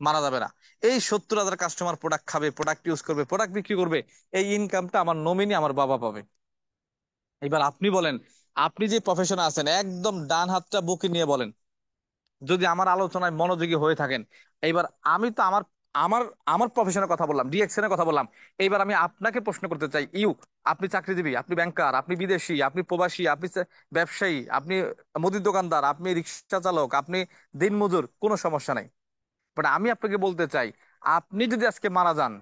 মারা যাবে না। এই 70,000 কাস্টমার প্রোডাক্ট খাবে, প্রোডাক্ট ইউজ করবে, প্রোডাক্ট বিক্রি করবে, এই ইনকামটা আমার নমিনি আমার বাবা পাবে। এবার আপনি বলেন, আপনি যে প্রফেশনে আছেন, একদম ডান হাতটা বুকে নিয়ে বলেন, যদি আমার আলোচনায় মনোযোগী হয়ে থাকেন। এইবার আমি তো আমার আমার আমার প্রফেশনের কথা বললাম, ডিএকশনের কথা বললাম। এইবার আমি আপনাকে প্রশ্ন করতে চাই, আপনি চাকরিজীবী, আপনি ব্যাংকার, আপনি বিদেশি, আপনি প্রবাসী, আপনি ব্যবসায়ী, আপনি মুদির দোকানদার, আপনি রিক্সা চালক, আপনি দিনমজুর, কোনো সমস্যা নাই। বাট আমি আপনাকে বলতে চাই, আপনি যদি আজকে মারা যান,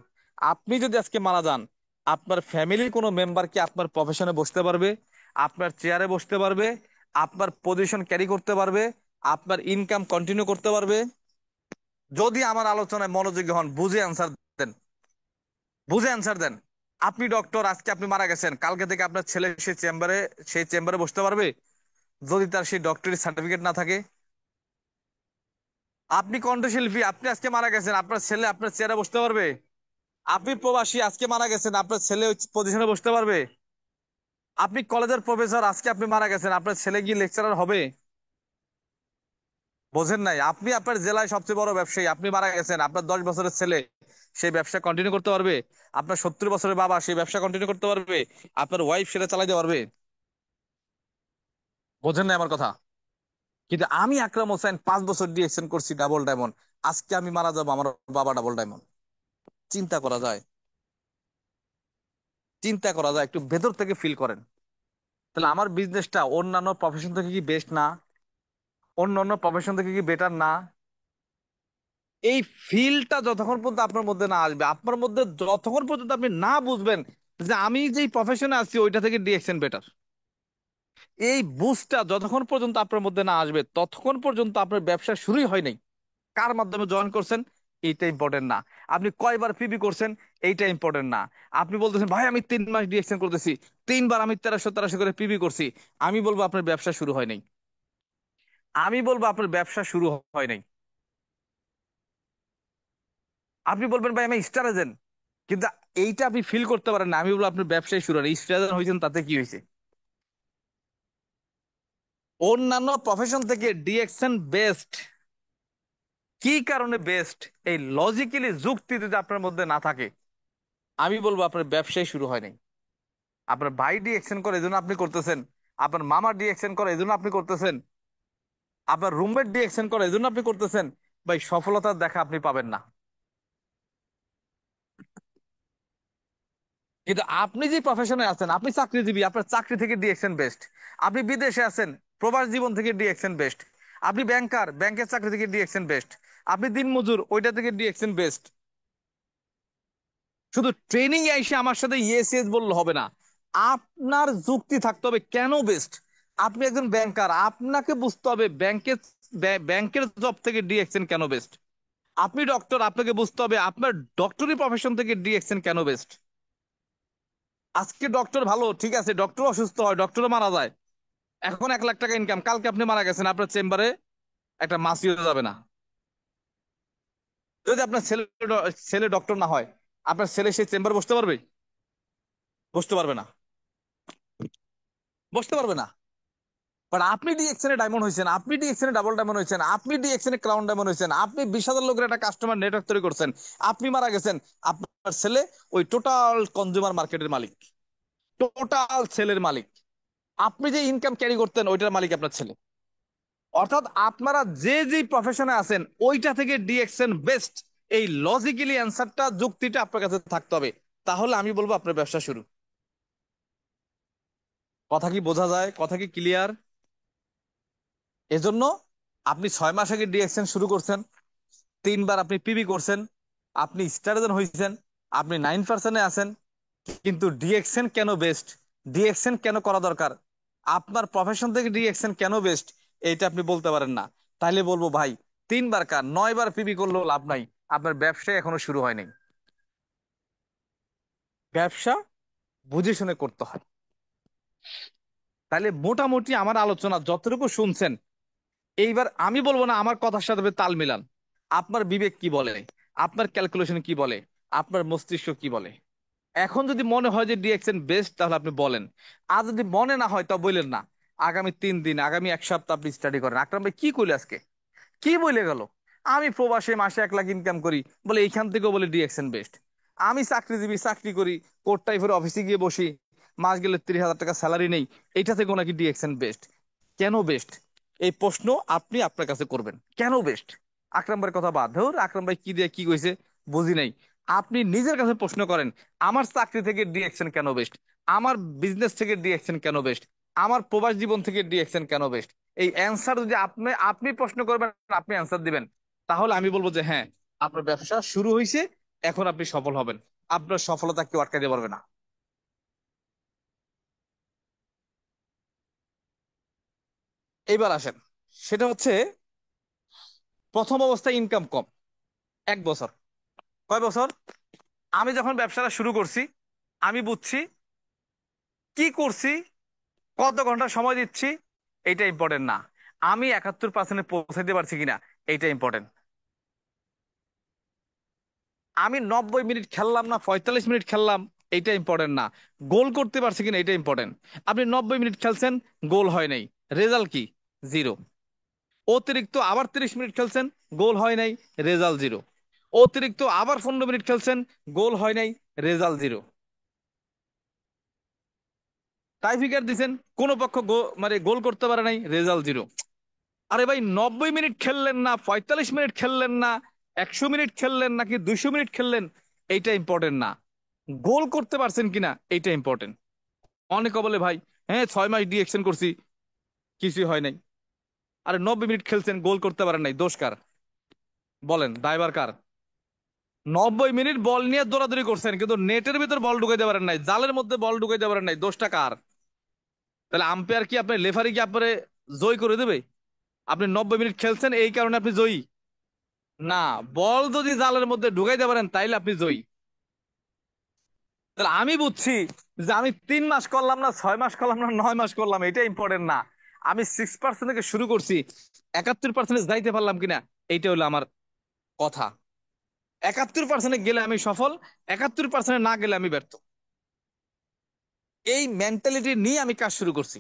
আপনি যদি আজকে মারা যান, আপনার ফ্যামিলির কোনো মেম্বার কি আপনার প্রফেশনে বসতে পারবে? আপনার চেয়ারে বসতে পারবে? আপনার পজিশন ক্যারি করতে পারবে? আপনার ইনকাম কন্টিনিউ করতে পারবে? যদি আমার আলোচনায় মনোযোগী হন, বুঝে অ্যান্সার দেন, বুঝে অ্যান্সার দেন। আপনি ডক্টর, আজকে আপনি মারা গেছেন, কালকে থেকে আপনার ছেলে সেই চেম্বারে বসতে পারবে যদি তার সেই ডক্টরি সার্টিফিকেট না থাকে? আপনি কণ্ঠশিল্পী, আপনি আজকে মারা গেছেন, আপনার ছেলে আপনার চেয়ারে বসতে পারবে? আপনি প্রবাসী, আজকে মারা গেছেন, আপনার ছেলে ওই পজিশনে বসতে পারবে? আপনি কলেজের প্রফেসর, আজকে আপনি মারা গেছেন, আপনার ছেলে গিয়ে লেকচারার হবে? বোঝেন নাই? আপনি আপনার জেলায় সবচেয়ে বড় ব্যবসায়ী, আপনি মারা গেছেন, আপনার 10 বছরের ছেলে সেই ব্যবসা কন্টিনিউ করতে পারবে? আপনার 70 বছরের বাবা সেই ব্যবসা কন্টিনিউ করতে পারবে? আপনার ওয়াইফ সেটা চালাইতে পারবে? বোঝেন না আমার কথা? কিন্তু আমি আকরাম হোসেন 5 বছর ডিএকশন করছি ডাবল ডায়মন্ড, আজকে আমি মারা যাবো, আমার বাবা ডাবল ডায়মন্ড। চিন্তা করা যায়? চিন্তা করা যায়? একটু ভেতর থেকে ফিল করেন। তাহলে আমার বিজনেসটা অন্যান্য প্রফেশন থেকে কি বেস্ট না? অন্যান্য প্রফেশন থেকে কি বেটার না? এই ফিলটা যতক্ষণ পর্যন্ত আপনার মধ্যে না আসবে, আপনার মধ্যে যতক্ষণ পর্যন্ত আপনি না বুঝবেন যে আমি যেই প্রফেশনে আছি ওইটা থেকে ডিএকশন বেটার, এই বুঝটা যতক্ষণ পর্যন্ত আপনার মধ্যে না আসবে, ততক্ষণ পর্যন্ত আপনার ব্যবসা শুরুই হয় নাই। কার মাধ্যমে জয়েন করছেন এইটা ইম্পর্টেন্ট না, আপনি কয়বার পিবি করছেন এইটা ইম্পর্টেন্ট না। আপনি বলতেছেন ভাই আমি 3 মাস ডিএকশন করতেছি, 3বার আমি 1300 করে পিবি করছি, আমি বলবো আপনার ব্যবসা শুরু হয় নাই, আমি বলবো আপনার ব্যবসা শুরু হয় নাই। আপনি বলবেন ভাই আমি স্টার এজেন্ট, কিন্তু এইটা আপনি ফিল করতে পারেন না, আমি বলবো আপনার ব্যবসায় শুরু হয় নাই। স্টার এজেন্ট হয়েছেন তাতে কি হয়েছে? অন্যান্য প্রফেশন থেকে ডিএকশন বেস্ট। কি কারণে বেস্ট? এই লজিক্যালি যুক্তি যদি আপনার মধ্যে না থাকে, আমি বলবো আপনার ব্যবসায় শুরু হয় নাই। আপনার ভাই ডিএকশন করে এই জন্য আপনি করতেছেন, আপনার মামা ডিএকশন করে এই জন্য আপনি করতেছেন, আপনার রুমমেট ডিএকশন করে এই জন্য আপনি করতেছেন। ভাই সফলতার দেখা আপনি পাবেন না। কিন্তু আপনি যে প্রফেশনে আছেন, আপনি চাকরিজীবী, আপনার চাকরি থেকে ডিএকশন বেস্ট। আপনি বিদেশে আছেন, প্রবাস জীবন থেকে ডিএকশন বেস্ট। আপনি ব্যাংকার, ব্যাংকের চাকরি থেকে ডিএকশন বেস্ট। আপনি দিনমজুর, ওইটা থেকে ডিএকশন বেস্ট। শুধু ট্রেনিং এ এসে আমার সাথে ইয়েস ইয়েস বললে হবে না, আপনার যুক্তি থাকতে হবে কেন বেস্ট। আপনি একজন ব্যাংকার, আপনাকে বুঝতে হবে ব্যাংকের ব্যাংকের জব থেকে ডিএকশন কেন বেস্ট। আপনি ডক্টর, আপনাকে বুঝতে হবে আপনার ডক্টরি প্রফেশন থেকে ডিএকশন কেন বেস্ট। আজকে ডক্টর ভালো, ঠিক আছে, ডক্টর অসুস্থ হয়, ডক্টরও মারা যায়, এখন 1 লাখ টাকা ইনকাম, কালকে আপনি মারা গেছেন, আপনার চেম্বারে একটা মাসিও যাবে না। যদি আপনার ছেলে ডক্টর না হয়, আপনার ছেলে সেই চেম্বারে বসতে পারবে? বসতে পারবে না, বসতে পারবে না। বাট আপনি ডিএক্সএন এ ডায়মন্ড হয়েছেন, আপনি ডিএক্সএন এ ডাবল ডায়মন্ড হয়েছেন, আপনি ডিএক্সএন এ ক্রাউন ডায়মন্ড হয়েছেন, আপনি 20,000 লোকের একটা কাস্টমার নেটওয়ার্ক তৈরি করছেন, আপনি মারা গেছেন, আপনার ছেলে ওই টোটাল কনজিউমার মার্কেটের মালিক, টোটাল সেলের মালিক। আপনি যে ইনকাম ক্যারি করতেন ওইটার মালিক আপনার ছেলে। অর্থাৎ আপনারা যে যে প্রফেশনে আছেন ওইটা থেকে ডিএক্সএন বেস্ট, এই লজিক্যালি অ্যান্সারটা, যুক্তিটা আপনার কাছে থাকতে হবে। তাহলে আমি বলবো আপনার ব্যবসা শুরু। কথা কি বোঝা যায়? কথা কি ক্লিয়ার? এজন্য আপনি 6 মাস আগে ডিএক্সএন শুরু করছেন, 3 বার আপনি পিবি করছেন, আপনি স্টারজন হয়েছেন, আপনি 9% আছেন, কিন্তু ডিএক্সএন কেন বেস্ট, ডিএক্সএন কেন করা দরকার, আপনার প্রফেশন থেকে ডিএক্সএন কেন বেস্ট, এইটা আপনি বলতে পারেন না। তাইলে বলবো ভাই, 3 বার কার 9 বার পিবি করলেও লাভ নাই, আপনার ব্যবসা এখনো শুরু হয়নি। ব্যবসা বুঝে শুনে করতে হয়। তাহলে মোটামুটি আমার আলোচনা যতটুকু শুনছেন, এইবার আমি বলবো না আমার কথার সাথে তাল মিলান, আপনার বিবেক কি বলে, আপনার ক্যালকুলেশন কি বলে, আপনার মস্তিষ্ক কি বলে। এখন যদি মনে হয় যে ডিএক্সএন বেস্ট তাহলে আপনি বলেন, আর যদি মনে না হয় তা বললেন না। আগামী 3 দিন, আগামী 1 সপ্তাহ আপনি স্টাডি করেন। আকরাম ভাই কি কইলে আজকে, কি বলে গেল? আমি প্রবাসে মাসে 1 লাখ ইনকাম করি, বলে এইখান থেকেও বলে ডিএক্সএন বেস্ট। আমি চাকরিজীবী, চাকরি করি, কোর্ট টাইপের অফিসে গিয়ে বসি, মাস গেলে 30,000 টাকা স্যালারি নেই, এইটা থেকেও নাকি ডিএক্সএন বেস্ট। কেন বেস্ট? এই প্রশ্ন আপনি আপনার কাছে করবেন, কেন বেস্ট? আকরাম ভাইয়ের কথা বাদ, ধর আকরাম ভাই কি দিয়ে কি কইছে বুঝি নাই। আপনি নিজের কাছে প্রশ্ন করেন, আমার চাকরি থেকে ডিএক্সএন কেন বেস্ট, আমার বিজনেস থেকে ডিএক্সএন কেন বেস্ট, আমার প্রবাস জীবন থেকে ডিএক্সএন কেন বেস্ট। এই অ্যান্সার যদি আপনি আপনি প্রশ্ন করবেন, আপনি অ্যান্সার দিবেন, তাহলে আমি বলবো যে হ্যাঁ, আপনার ব্যবসা শুরু হয়েছে, এখন আপনি সফল হবেন। আপনার সফলতা কেউ আটকাতে পারবে না। এইবার আসেন, সেটা হচ্ছে প্রথম অবস্থায় ইনকাম কম, 1 বছর, কয় বছর? আমি যখন ব্যবসাটা শুরু করছি, আমি বুঝছি কি করছি, কত ঘন্টা সময় দিচ্ছি, এইটা ইম্পর্টেন্ট না, আমি 71% পৌঁছাতে পারছি কিনা এইটা ইম্পর্টেন্ট। আমি 90 মিনিট খেললাম না 45 মিনিট খেললাম, এইটা ইম্পর্টেন্ট না, গোল করতে পারছি কিনা এটা ইম্পর্টেন্ট। আপনি 90 মিনিট খেলছেন, গোল হয় নাই, রেজাল্ট কি? জিরো। অতিরিক্ত আবার 30 মিনিট খেলছেন, গোল হয় নাই, রেজাল্ট জিরো। অতিরিক্ত আবার 15 মিনিট খেলছেন, গোল হয় নাই, রেজাল্ট জিরো। টাই ফিগার দিছেন, কোন পক্ষ মানে গোল করতে পারে নাই, রেজাল্ট জিরো। আরে ভাই, 90 মিনিট খেললেন না, 45 মিনিট খেললেন না, 100 মিনিট খেললেন নাকি 200 মিনিট খেললেন, এইটা ইম্পর্টেন্ট না, গোল করতে পারছেন কিনা এইটা ইম্পর্টেন্ট। অনেকে বলে ভাই, হ্যাঁ 6 মাস ডিএকশন করছি, কিছুই হয় নাই। আরে 90 মিনিট খেলছেন, গোল করতে পারেন নাই, দোষ কার? বলেন, দায়ভার কার? 90 মিনিট বল নিয়ে দৌড়াদৌড়ি করছেন, কিন্তু নেটের ভিতর বল ঢুকাইতে পারেন নাই, জালের মধ্যে বল ঢুকাইতে পারেন নাই, দোষটা কার? তাহলে আম্পায়ার কি, আপনার লেফারি কি আপনারে জয় করে দেবে? আপনি 90 মিনিট খেলছেন এই কারণে আপনি জয়ী? না, বল যদি জালের মধ্যে ঢুকাইতে পারেন তাইলে আপনি জয়ী। তাহলে আমি বুঝছি যে আমি 3 মাস করলাম না, 6 মাস করলাম না, 9 মাস করলাম, এটা ইম্পর্টেন্ট না, আমি 6% থেকে শুরু করছি, 71% যাইতে পারলাম কিনা, এইটা হলো আমার কথা। 71% গেলে আমি সফল, 71% না গেলে আমি ব্যর্থ। এই মেন্টালিটি নিয়ে আমি কাজ শুরু করছি।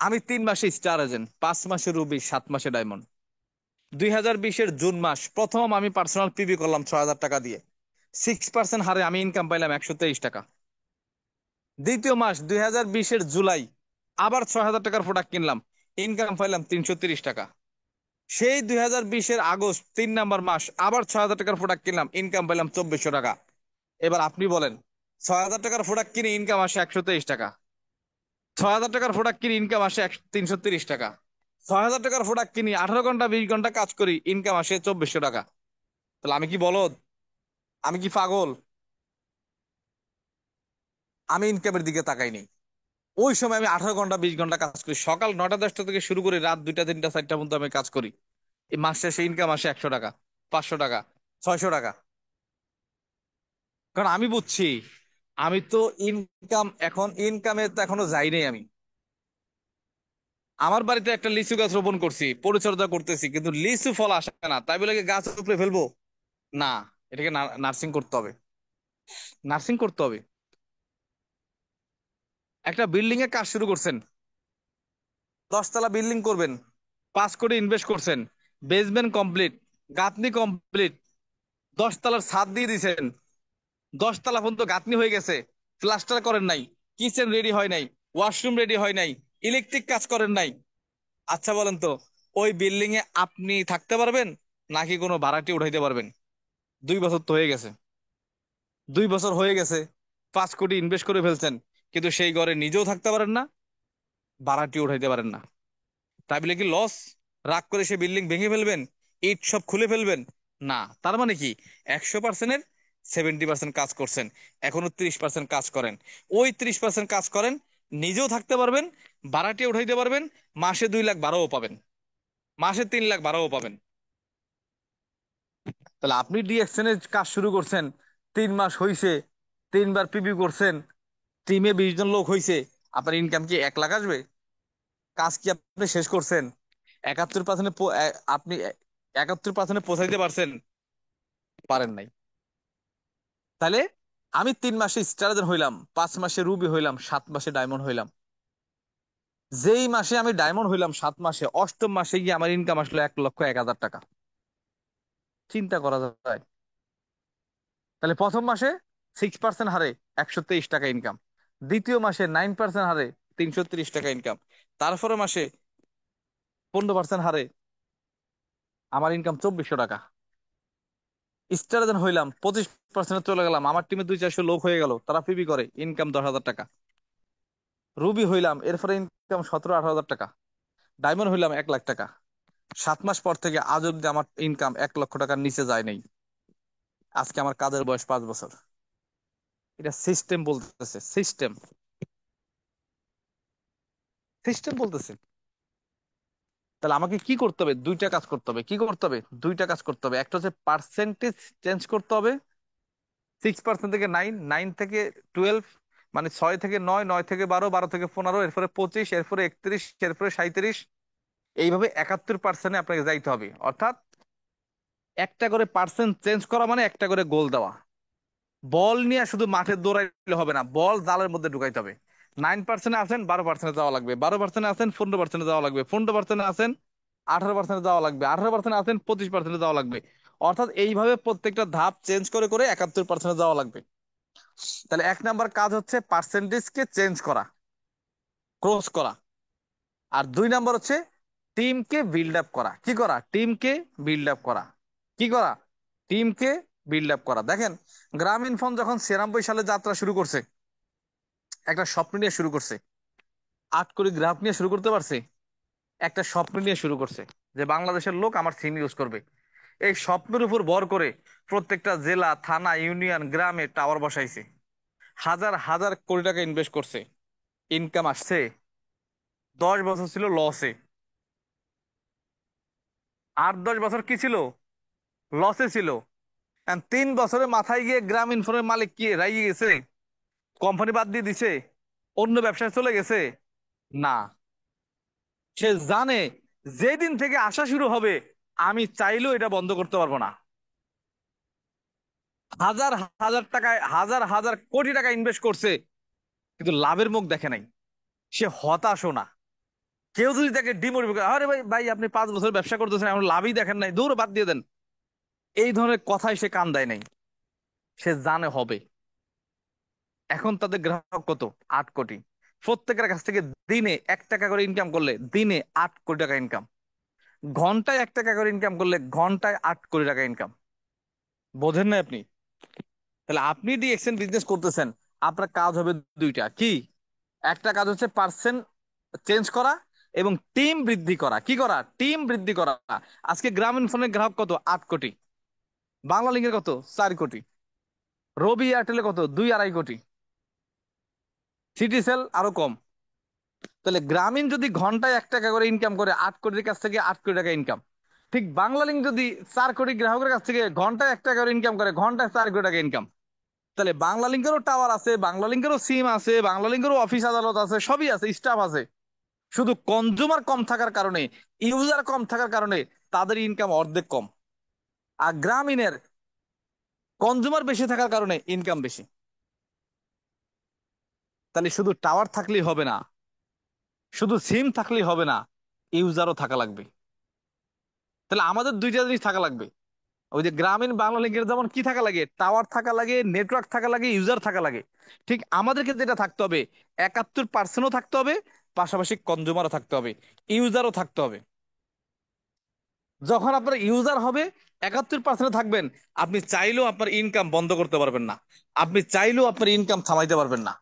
আমি 3 মাসে স্টার এজেন্ট, 5 মাসে রুবি, 7 মাসে ডায়মন্ড। 2020-এর জুন মাস প্রথম আমি পার্সোনাল পিবি করলাম 6,000 টাকা দিয়ে, 6% হারে আমি ইনকাম পাইলাম 123 টাকা। দ্বিতীয় মাস 2020-এর জুলাই, আবার 6,000 টাকার প্রোডাক্ট কিনলাম, ইনকাম পাইলাম 330 টাকা। সেই 2020-এর আগস্ট 3 নাম্বার মাস, আবার 6,000 টাকার প্রোডাক্ট কিনলাম, ইনকাম পাইলাম 2,400 টাকা। এবার আপনি বলেন, 6,000 টাকার প্রোডাক্ট কিনে ইনকাম আসে 123 টাকা, 6,000 টাকার প্রোডাক্ট কিনে ইনকাম আসে 330 টাকা, 6,000 টাকার প্রোডাক্ট কিনি, 18 ঘন্টা 20 ঘন্টা কাজ করি, ইনকাম আসে 2,400 টাকা। তাহলে আমি কি বলদ? আমি কি পাগল? আমি ইনকামের দিকে তাকাইনি। ওই সময় আমি 18 ঘন্টা 20 ঘন্টা কাজ করি, সকাল 9টা 10টা থেকে শুরু করে রাত 2টা 3টা 4টা পর্যন্ত আমি কাজ করি। এই মাস শেষে ইনকাম আসে 100 টাকা, 500 টাকা, 600 টাকা। কারণ আমি বুঝছি, আমি তো ইনকাম, এখন ইনকামে তো এখনো যাই নাই আমি। আমার বাড়িতে একটা লিচু গাছ রোপণ করছি, পরিচর্যা করতেছি, কিন্তু লিচু ফল আসে না, তাই বলে কি গাছ উপরে ফেলবো? না, এটাকে নার্সিং করতে হবে, নার্সিং করতে হবে। একটা বিল্ডিং এ কাজ শুরু করছেন, 10 তলা বিল্ডিং করবেন, 5 কোটি ইনভেস্ট করছেন, বেসমেন্ট কমপ্লিট, গাঁথনি কমপ্লিট, 10 তলার ছাদ দিয়ে দিছেন, 10 তলা পর্যন্ত গাঁথনি হয়ে গেছে, প্লাস্টার করেন নাই, কিচেন রেডি হয় নাই, ওয়াশরুম রেডি হয় নাই, ইলেকট্রিক কাজ করেন নাই। আচ্ছা বলেন তো, ওই বিল্ডিং এ আপনি থাকতে পারবেন নাকি কোনো ভাড়াটি উঠাইতে পারবেন? 2 বছর তো হয়ে গেছে, 2 বছর হয়ে গেছে, 5 কোটি ইনভেস্ট করে ফেলছেন, কিন্তু সেই ঘরে নিজেও থাকতে পারেন না, ভাড়াটি উঠাইতে পারেন না। তাই বলে কি লস? রাগ করে সে বিল্ডিং ভেঙে ফেলবেন, ইট সব খুলে ফেলবেন? না। তার মানে কি, 100%-এর 70% কাজ করছেন, এখনো 30% কাজ করেন। ওই 30% কাজ করেন, নিজেও থাকতে পারবেন, ভাড়াটিয়া উঠাইতে পারবেন, মাসে 2 লাখ ভাড়াও পাবেন, মাসে 3 লাখ ভাড়াও পাবেন। তাহলে আপনি ডিএকশনে কাজ শুরু করছেন, 3 মাস হইছে, 3 বার পিবি করছেন, টিমে 20 জন লোক হইছে, আপনার ইনকাম কি 1 লাখ আসবে? কাজ কি আপনি শেষ করছেন? 71%, আপনি 71% পৌঁছাইতে পারছেন? পারেন নাই। তাহলে আমি 3 মাসে স্টারজন হইলাম, 5 মাসে রুবি হইলাম, 7 মাসে ডায়মন্ড হইলাম। যেই মাসে আমি ডায়মন্ড হইলাম, 7 মাসে, অষ্টম মাসে গিয়ে আমার ইনকাম আসলো 1,01,000 টাকা। চিন্তা করা যায়? তাহলে প্রথম মাসে 6% হারে 123 টাকা ইনকাম, দ্বিতীয় মাসে 9% হারে 330 টাকা ইনকাম, তারপরে মাসে 15% হারে আমার ইনকাম 2,400 টাকা। স্টার হইলাম, 25% চলে গেলাম, আমার টিমে 200-400 লোক হয়ে গেল, তারা পিবি করে, ইনকাম 10,000 টাকা। রুবি হইলাম, এরপরে ইনকাম 17-18 হাজার টাকা। ডায়মন্ড হইলাম 1 লাখ টাকা। 7 মাস পর থেকে আজ অব্দি আমার ইনকাম 1 লক্ষ টাকার নিচে যায় নাই। আজকে আমার কাজের বয়স 5 বছর। এটা সিস্টেম বলতেছে, সিস্টেম, সিস্টেম বলতেছে। তাহলে আমাকে কি করতে হবে? 2টা কাজ করতে হবে। কি করতে হবে? 2টা কাজ করতে হবে। একটা হচ্ছে পার্সেন্টেজ চেঞ্জ করতে হবে, 6% থেকে 9, 9 থেকে 12, মানে 6 থেকে 9, 9 থেকে 12, 12 থেকে 15, এরপরে 25, এরপরে 31, এরপরে 37, এইভাবে 71%-এ আপনাকে যাইতে হবে। অর্থাৎ একটা করে পার্সেন্ট চেঞ্জ করা মানে একটা করে গোল দেওয়া। বল নিয়ে শুধু মাঠে দৌড়াইলে হবে না, বল জালের মধ্যে ঢুকাইতে হবে। 9%-এ আছেন, 12%-এ যাওয়া লাগবে, 12%-এ আছেন, 15%-এ যাওয়া লাগবে, 15%-এ আছেন, 18%-এ যাওয়া লাগবে, 18%-এ আছেন, 25%-এ যাওয়া লাগবে। অর্থাৎ এইভাবে প্রত্যেকটা ধাপ চেঞ্জ করে করে 71%-এ যাওয়া লাগবে। তাহলে 1 নাম্বার কাজ হচ্ছে পার্সেন্টেজকে চেঞ্জ করা, ক্রস করা। আর 2 নাম্বার হচ্ছে টিমকে বিল্ড আপ করা। কি করা? টিমকে বিল্ড আপ করা। কি করা? টিমকে বিল্ড আপ করা। দেখেন, গ্রামীণ ফোন যখন 96 সালে যাত্রা শুরু করছে, একটা স্বপ্ন নিয়ে শুরু করছে, 8 কোটি গ্রাহক নিয়ে শুরু করতে পারছে, একটা স্বপ্ন নিয়ে শুরু করছে যে বাংলাদেশের লোক আমার সিম ইউজ করবে। এই স্বপ্নের উপর ভর করে প্রত্যেকটা জেলা, থানা, ইউনিয়ন, গ্রামে টাওয়ার বসাইছে, হাজার হাজার কোটি টাকা ইনভেস্ট করছে। ইনকাম আসছে? 10 বছর ছিল লসে। 8-10 বছর কি ছিল? লসে ছিল। 3 বছরে মাথায় গিয়ে গ্রামীণ ফোনের মালিক কি রাইয়ে গেছে? কোম্পানি বাদ দিয়ে দিছে? অন্য ব্যবসায় চলে গেছে? না। সে জানে যেদিন থেকে আসা শুরু হবে, আমি চাইলেও এটা বন্ধ করতে পারবো না। হাজার হাজার টাকায়, হাজার হাজার কোটি টাকা ইনভেস্ট করছে, কিন্তু লাভের মুখ দেখে নাই। সে হতাশও না। কেউ যদি তাকে ডিমোটিভেট, আরে ভাই ভাই আপনি 5 বছর ব্যবসা করতেছেন, এখন লাভই দেখেন নাই, দূর বাদ দিয়ে দেন, এই ধরনের কথাই সে কান দেয় নাই। সে জানে হবে। এখন তাদের গ্রাহক কত? 8 কোটি। প্রত্যেকের কাছ থেকে দিনে 1 টাকা করে ইনকাম করলে দিনে 8 কোটি টাকা ইনকাম, ঘন্টায় 1 টাকা করে ইনকাম করলে ঘন্টায় 8 কোটি টাকা ইনকাম। বোঝেন না আপনি? তাহলে আপনি ডিএক্সএন বিজনেস করতেছেন, আপনার কাজ হবে 2টা। কি? একটা কাজ হচ্ছে পার্সেন্ট চেঞ্জ করা এবং টিম বৃদ্ধি করা। কি করা? টিম বৃদ্ধি করা। আজকে গ্রামীণ ফোনের গ্রাহক কত? 8 কোটি। বাংলা লিঙ্কের কত? 4 কোটি। রবি এয়ারটেলে কত? 2-2.5 কোটি। সিটি সেল আরো কম। তাহলে গ্রামীণ যদি ঘন্টায় 1 টাকা করে ইনকাম করে, 8 কোটির কাছ থেকে 8 কোটি টাকা ইনকাম। ঠিক বাংলা লিঙ্ক যদি 4 কোটি গ্রাহকের কাছ থেকে ঘন্টায় 1 টাকা করে ইনকাম করে, ঘন্টায় 4 কোটি টাকা ইনকাম। তাহলে বাংলা লিঙ্কেরও টাওয়ার আছে, বাংলা লিঙ্কেরও সিম আছে, বাংলা লিঙ্কেরও অফিস আদালত আছে, সবই আছে, স্টাফ আছে। শুধু কনজুমার কম থাকার কারণে, ইউজার কম থাকার কারণে তাদের ইনকাম অর্ধেক কম। আর গ্রামীণের কনজুমার বেশি থাকার কারণে ইনকাম বেশি। তাহলে শুধু টাওয়ার থাকলেই হবে না, শুধু সিম থাকলেই হবে না, ইউজারও থাকা লাগবে। তাহলে আমাদের দুইটা জিনিস থাকা লাগবে। ওই যে গ্রামীণ বাংলা লিংকের যেমন কি থাকা লাগে, টাওয়ার থাকা লাগে, নেটওয়ার্ক থাকা লাগে, ইউজার থাকা লাগে। ঠিক আমাদেরকে যেটা থাকতে হবে, 71%ও থাকতে হবে, পাশাপাশি কনজুমারও থাকতে হবে, ইউজারও থাকতে হবে। যখন আপনার ইউজার হবে, 71% থাকবেন, আপনি চাইলেও আপনার ইনকাম বন্ধ করতে পারবেন না, আপনি চাইলেও আপনার ইনকাম থামাইতে পারবেন না।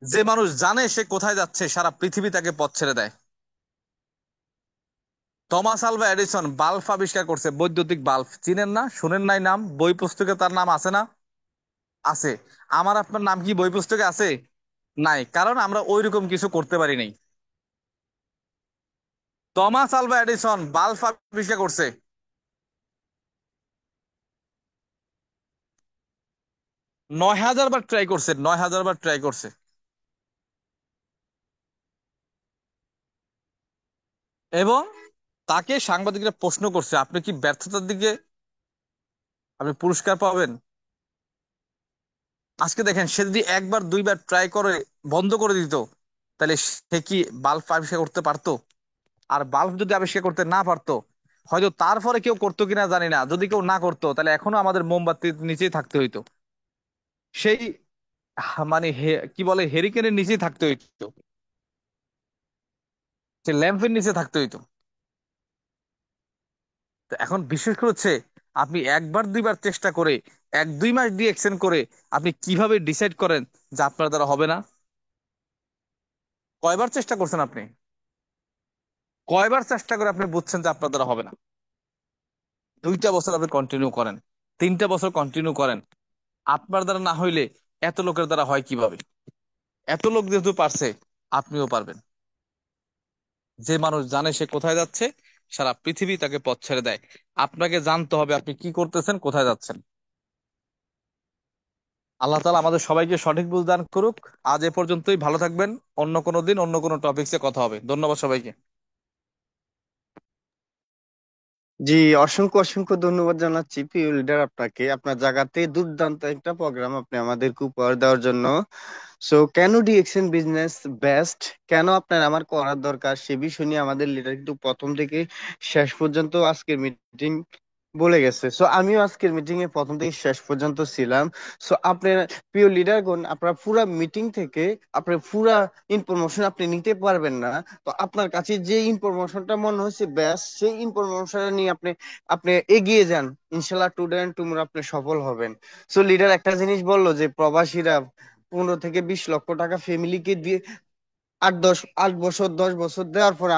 যে মানুষ জানে সে কোথায় যাচ্ছে, সারা পৃথিবী তাকে পথ ছেড়ে দেয়। থমাস আলভা এডিসন বাল্ব আবিষ্কার করছে, বৈদ্যুতিক বাল্ব, চিনেন না? শুনেন নাই নাম? বই পুস্তকে তার নাম আছে না? আছে। আমার আপনার নাম কি বই পুস্তকে আছে? নাই, কারণ আমরা ওইরকম কিছু করতে পারি নাই। থমাস আলভা এডিসন বাল্ব আবিষ্কার করছে, 9,000 বার ট্রাই করছে, 9,000 বার ট্রাই করছে। এবং তাকে সাংবাদিকরা প্রশ্ন করছে, আপনি কি ব্যর্থতার দিকে আপনি পুরস্কার পাবেন? আজকে দেখেন, সে যদি একবার দুইবার ট্রাই করে বন্ধ করে দিত, তাহলে সে কি বাল্ব আবিষ্কার করতে পারতো? আর বাল্ব যদি আবিষ্কার করতে না পারতো, হয়তো তারপরে কেউ করতো কিনা জানি না, যদি কেউ না করতো তাহলে এখনো আমাদের মোমবাতির নিচেই থাকতে হইতো, সেই মানে কি বলে, হেরিকেনের নিচেই থাকতে হইতো, সে ল্যাম্পের নিচে থাকতে হইতো। তো এখন বিশেষ করে হচ্ছে, আপনি একবার দুইবার চেষ্টা করে, 1-2 মাস দিয়ে এক্সটেন্ড করে, আপনি কিভাবে ডিসাইড করেন যে আপনার দ্বারা হবে না? কয়বার চেষ্টা করছেন আপনি? কয়বার চেষ্টা করে আপনি বুঝছেন যে আপনার দ্বারা হবে না? 2টা বছর আপনি কন্টিনিউ করেন, 3টা বছর কন্টিনিউ করেন, আপনার দ্বারা না হইলে এত লোকের দ্বারা হয় কিভাবে? এত লোক যেহেতু পারছে, আপনিও পারবেন। যে মানুষ জানে সে কোথায় যাচ্ছে, সারা পৃথিবী তাকে পথ ছেড়ে দেয়। আপনাকে জানতে হবে আপনি কি করতেছেন, কোথায় যাচ্ছেন। আল্লাহ তাআলা আমাদের সবাইকে সঠিক বুঝ দান করুক। আজ এ পর্যন্তই, ভালো থাকবেন। অন্য কোনো দিন অন্য কোনো টপিকসে কথা হবে। ধন্যবাদ সবাইকে। জি, অসংখ্য অসংখ্য ধন্যবাদ জানাচ্ছি প্রিয় লিডার আপনাকে, আপনার জায়গাতে দুর্দান্ত একটা প্রোগ্রাম আপনি আমাদেরকে উপহার দেওয়ার জন্য। সো কেন ডিএক্সএন বিজনেস বেস্ট, কেন আপনার আমার করার দরকার, সে বিষয় নিয়ে আমাদের লিডার কিন্তু প্রথম থেকে শেষ পর্যন্ত আজকের মিটিং বলে গেছে। সো আমিও আজকের মিটিং এ প্রথম থেকে শেষ পর্যন্ত ছিলাম। সো আপনার প্রিয় লিডারগণ, আপনার পুরা মিটিং থেকে আপনার পুরা ইনফরমেশন আপনি নিতে পারবেন না। তো আপনার কাছে যে ইনফরমেশনটা মনে হচ্ছে বেস্ট, সেই ইনফরমেশন নিয়ে আপনি আপনি এগিয়ে যান। ইনশাল্লাহ টুডে এন্ড টুমরো আপনি সফল হবেন। সো লিডার একটা জিনিস বললো যে প্রবাসীরা 15 থেকে 20 লক্ষ টাকা ফ্যামিলিকে দিয়ে 8 বছর 10 বছর দেওয়ার পরে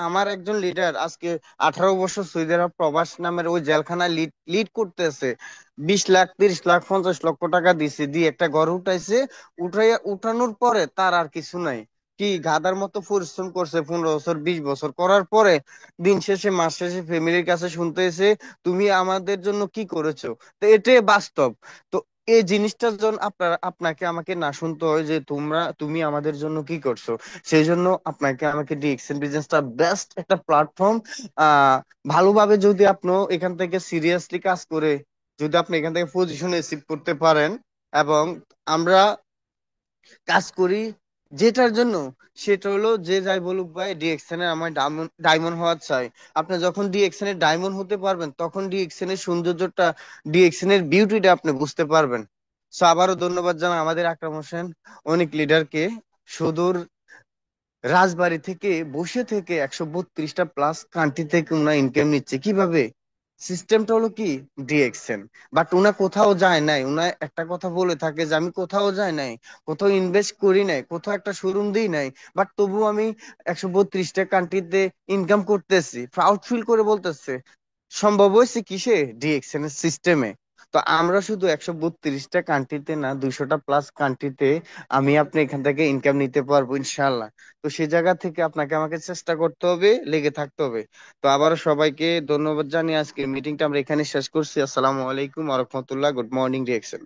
আমার একজন লিডার আজকে 18 বছর সৌদি আরব প্রবাস নামের ওই জেলখানা লিড লিড করতেছে। 20 লাখ 30 লাখ 50 লক্ষ টাকা দিছে, দিয়ে একটা ঘর উঠাইছে। উঠানোর পরে তার আর কিছু নাই। কি গাধার মতো পরিশ্রম করছে 15 বছর 20 বছর করার পরে দিন শেষে মাস শেষে ফ্যামিলির কাছে শুনতে এসে, তুমি আমাদের জন্য কি করেছো? তো এটাই বাস্তব। তো এই জিনিসটার জন্য আপনাকে আমাকে না শুনতে হয় যে তুমি আমাদের জন্য কি করছো। সেই জন্য আপনাকে আমাকে ডিএক্সএন বিজনেসটা বেস্ট একটা প্ল্যাটফর্ম। ভালোভাবে যদি আপনি এখান থেকে সিরিয়াসলি কাজ করে, যদি আপনি এখান থেকে পজিশন রিসিভ করতে পারেন, এবং আমরা কাজ করি যেটার জন্য, সেটা হলো যে যাই বলুক ভাই ডিএক্সএন এর আমার ডায়মন্ড ডায়মন্ড হওয়ার চাই। আপনি যখন ডিএক্সএন এর ডায়মন্ড হতে পারবেন, তখন ডিএক্সএন এর সৌন্দর্যটা, ডিএক্সএন এর বিউটিটা আপনি বুঝতে পারবেন। সো আবারও ধন্যবাদ জানাই আমাদের আকরাম হোসেন অনিক লিডারকে। সুদূর রাজবাড়ী থেকে বসে থেকে 132টা প্লাস কান্ট্রি থেকে উনা ইনকাম নিচ্ছে কিভাবে? সিস্টেমটা হলো কি, ডিএক্সএন। বাট উনা কোথাও যায় নাই, উনা একটা কথা বলে থাকে যে আমি কোথাও যাই নাই, কোথাও ইনভেস্ট করি নাই, কোথাও একটা শোরুম দিই নাই, বাট তবু আমি 132টা কান্ট্রিতে ইনকাম করতেছি, প্রাউড ফিল করে বলতেছে। সম্ভব হয়েছে কিসে? ডিএক্সএন এর সিস্টেমে। তো আমরা শুধু 132টা কান্ট্রিতে না, 200টা প্লাস কান্ট্রিতে আমি আপনি এখান থেকে ইনকাম নিতে পারবো ইনশাল্লাহ। তো সেই জায়গা থেকে আপনাকে আমাকে চেষ্টা করতে হবে, লেগে থাকতে হবে। তো আবারও সবাইকে ধন্যবাদ জানিয়ে আজকে মিটিংটা আমরা এখানে শেষ করছি। আসসালামু আলাইকুম ওয়া রাহমাতুল্লাহ। Good morning DXN.